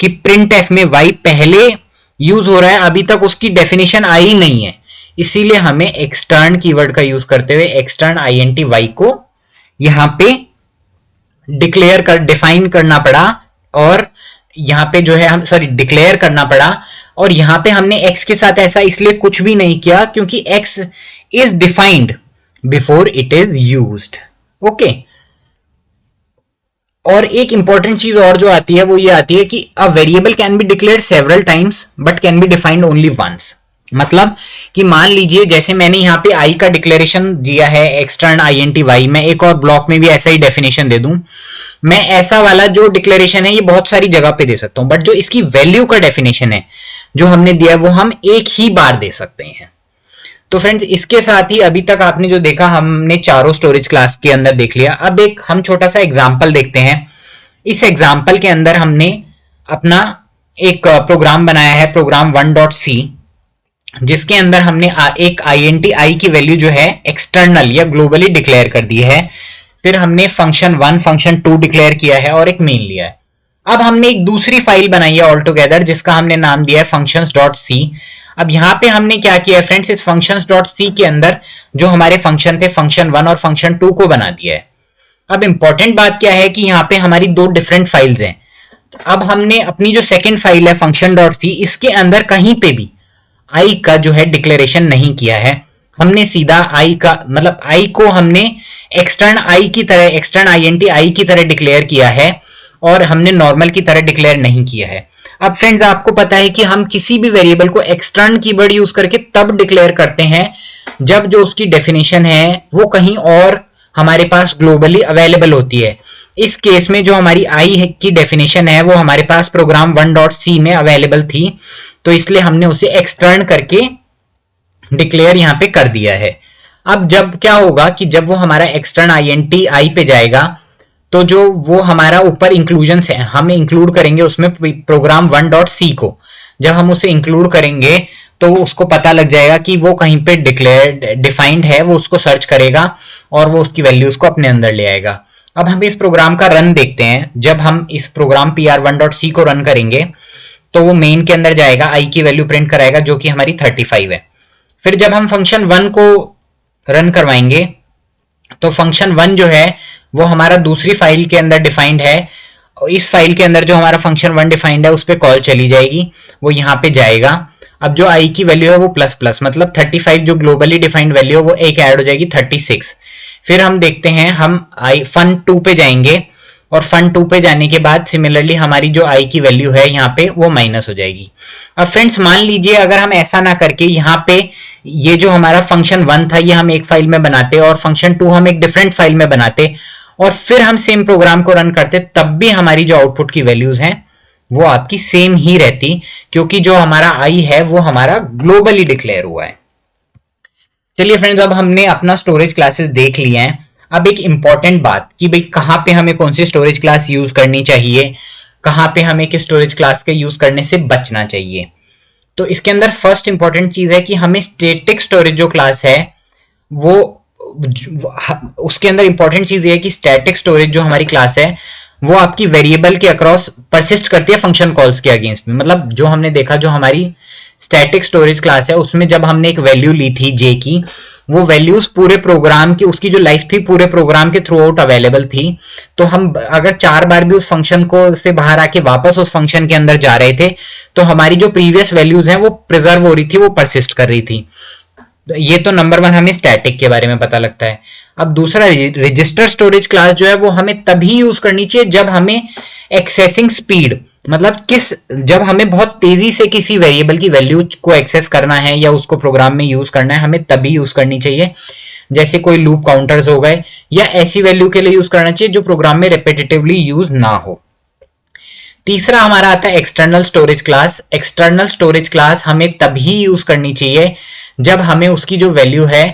कि printf में y पहले यूज हो रहा है, अभी तक उसकी डेफिनेशन आई नहीं है, इसीलिए हमें एक्सटर्न कीवर्ड का यूज करते हुए एक्सटर्न int y को यहां पे डिक्लेयर कर डिफाइन करना पड़ा, और यहां पे जो है हम डिक्लेयर करना पड़ा, और यहां पे हमने x के साथ ऐसा इसलिए कुछ भी नहीं किया क्योंकि x is defined before it is used। Okay, और एक इंपॉर्टेंट चीज और जो आती है वो ये आती है कि a variable can be declared several times but can be defined only once। मतलब कि मान लीजिए जैसे मैंने यहाँ पे i का डिक्लेरेशन दिया है एक्सटर्न int y, मैं एक और ब्लॉक में भी ऐसा ही डेफिनेशन दे दूं, मैं ऐसा वाला जो डिक्लेरेशन है ये बहुत सारी जगह पे दे सकता हूं, बट जो इसकी वैल्यू का डेफिनेशन है जो हमने दिया है वो हम एक ही बार दे सकते हैं। तो फ्रेंड्स, इसके साथ ही अभी तक आपने जो देखा हमने चारों स्टोरेज क्लास के अंदर देख लिया। अब एक हम छोटा सा एग्जांपल देखते हैं। इस एग्जांपल के अंदर हमने अपना एक प्रोग्राम बनाया है, प्रोग्राम 1.c, जिसके अंदर हमने एक int i की वैल्यू जो है एक्सटर्नल या ग्लोबली डिक्लेयर कर दी है, फिर हमने फंक्शन 1 फंक्शन 2 डिक्लेयर किया है और एक मेन लिया है। अब हमने एक दूसरी फाइल बनाई है ऑल टुगेदर जिसका हमने नाम दिया है functions.c। अब यहाँ पे हमने क्या किया है फ्रेंड्स, इस functions.c के अंदर जो हमारे फंक्शन थे फंक्शन 1 और फंक्शन 2 को बना दिया है। अब इंपॉर्टेंट बात क्या है कि यहाँ पे हमारी दो डिफरेंट फाइल्स हैं। अब हमने अपनी जो सेकेंड फाइल है function.c, इसके अंदर कहीं पे भी i का जो है डिक्लेरेशन नहीं किया है, हमने सीधा आई का मतलब आई को हमने एक्सटर्न आई की तरह, एक्सटर्न आईएनटी आई की तरह डिक्लेयर किया है और हमने नॉर्मल की तरह डिक्लेयर नहीं किया है। अब फ्रेंड्स आपको पता है कि हम किसी भी वेरिएबल को एक्सटर्न कीवर्ड यूज करके तब डिक्लेयर करते हैं जब जो उसकी डेफिनेशन है वो कहीं और हमारे पास ग्लोबली अवेलेबल होती है। इस केस में जो हमारी आई की डेफिनेशन है वो हमारे पास प्रोग्राम 1.c में अवेलेबल थी, तो इसलिए हमने उसे एक्सटर्न करके डिक्लेयर यहां पे कर दिया है। अब जब क्या होगा कि जब वो हमारा एक्सटर्न आईएनटी आई पे जाएगा तो जो वो हमारा ऊपर इंक्लूजन है हम इंक्लूड करेंगे उसमें प्रोग्राम 1.c को। जब हम उसे इंक्लूड करेंगे तो उसको पता लग जाएगा कि वो कहीं पे डिक्लेयर डिफाइंड है, वो उसको सर्च करेगा और वो उसकी वैल्यूज को अपने अंदर ले आएगा। अब हम इस प्रोग्राम का रन देखते हैं। जब हम इस प्रोग्राम pr1.c को रन करेंगे तो वो मेन के अंदर जाएगा, आई की वैल्यू प्रिंट कराएगा जो कि हमारी 35 है। फिर जब हम फंक्शन 1 को रन करवाएंगे तो फंक्शन 1 जो है वो हमारा दूसरी फाइल के अंदर डिफाइंड है। इस फाइल के अंदर जो हमारा फंक्शन 1 डिफाइंड है उस पर कॉल चली जाएगी, वो यहाँ पे जाएगा। अब जो आई की वैल्यू है वो प्लस प्लस मतलब 35 जो ग्लोबली डिफाइंड वैल्यू है वो एक ऐड हो जाएगी 36। फिर हम देखते हैं हम आई फन 2 पे जाएंगे और फन 2 पे जाने के बाद सिमिलरली हमारी जो आई की वैल्यू है यहाँ पे वो माइनस हो जाएगी। अब फ्रेंड्स मान लीजिए अगर हम ऐसा ना करके यहाँ पे ये जो हमारा फंक्शन 1 था ये हम एक फाइल में बनाते और फंक्शन 2 हम एक डिफरेंट फाइल में बनाते और फिर हम सेम प्रोग्राम को रन करते, तब भी हमारी जो आउटपुट की वैल्यूज हैं वो आपकी सेम ही रहती, क्योंकि जो हमारा आई है वो हमारा ग्लोबली डिक्लेयर हुआ है। चलिए फ्रेंड्स, अब हमने अपना स्टोरेज क्लासेस देख लिए हैं। अब एक इंपॉर्टेंट बात कि भाई कहाँ पे हमें कौन सी स्टोरेज क्लास यूज करनी चाहिए, कहाँ पे हमें किस स्टोरेज क्लास के यूज करने से बचना चाहिए। तो इसके अंदर फर्स्ट इंपॉर्टेंट चीज है कि हमें स्टैटिक स्टोरेज जो क्लास है वो उसके अंदर इंपॉर्टेंट चीज ये है कि स्टैटिक स्टोरेज जो हमारी क्लास है वो आपकी वेरिएबल के अक्रॉस परसिस्ट करती है फंक्शन कॉल्स के अगेंस्ट में। मतलब जो हमने देखा जो हमारी स्टैटिक स्टोरेज क्लास है उसमें जब हमने एक वैल्यू ली थी जे की, वो वैल्यूज पूरे प्रोग्राम की उसकी जो लाइफ थी पूरे प्रोग्राम के थ्रू आउट अवेलेबल थी। तो हम अगर 4 बार भी उस फंक्शन को से बाहर आके वापस उस फंक्शन के अंदर जा रहे थे तो हमारी जो प्रीवियस वैल्यूज हैं वो प्रिजर्व हो रही थी, वो परसिस्ट कर रही थी। ये तो नंबर 1 हमें स्टैटिक के बारे में पता लगता है। अब दूसरा रजिस्टर स्टोरेज क्लास जो है वो हमें तभी यूज करनी चाहिए जब हमें एक्सेसिंग स्पीड मतलब जब हमें बहुत तेजी से किसी वेरिएबल की वैल्यू को एक्सेस करना है या उसको प्रोग्राम में यूज करना है, हमें तभी यूज करनी चाहिए। जैसे कोई लूप काउंटर्स हो गए या ऐसी वैल्यू के लिए यूज करना चाहिए जो प्रोग्राम में रिपीटेटिवली यूज ना हो। तीसरा हमारा आता है external storage class. External storage class हमें तभी यूज करनी चाहिए जब हमें उसकी जो वैल्यू है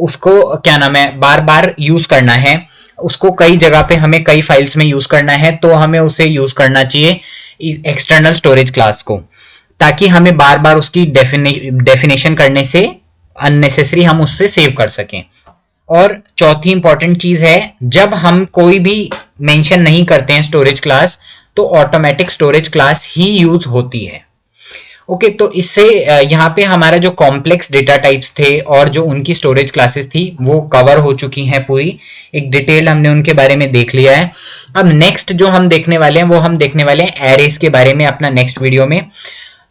उसको क्या नाम है बार बार यूज करना है, उसको कई जगह पे हमें कई फाइल्स में यूज करना है, तो हमें उसे यूज करना चाहिए एक्सटर्नल स्टोरेज क्लास को, ताकि हमें बार बार उसकी डेफिनेशन करने से अननेसेसरी हम उससे सेव कर सकें। और चौथी इंपॉर्टेंट चीज है जब हम कोई भी मेंशन नहीं करते हैं स्टोरेज क्लास तो ऑटोमेटिक स्टोरेज क्लास ही यूज होती है। ओके, तो इससे यहाँ पे हमारा जो कॉम्प्लेक्स डेटा टाइप्स थे और जो उनकी स्टोरेज क्लासेस थी वो कवर हो चुकी हैं, पूरी एक डिटेल हमने उनके बारे में देख लिया है। अब नेक्स्ट जो हम देखने वाले हैं वो हम देखने वाले हैं एरेज के बारे में अपना नेक्स्ट वीडियो में।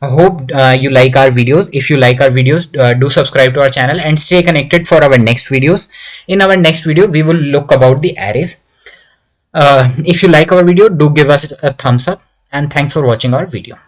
Hope you like our videos. If you like our videos, do subscribe to our channel and stay connected for our next videos. In our next video, we will look about the arrays. If you like our video, do give us a thumbs up and thanks for watching our video.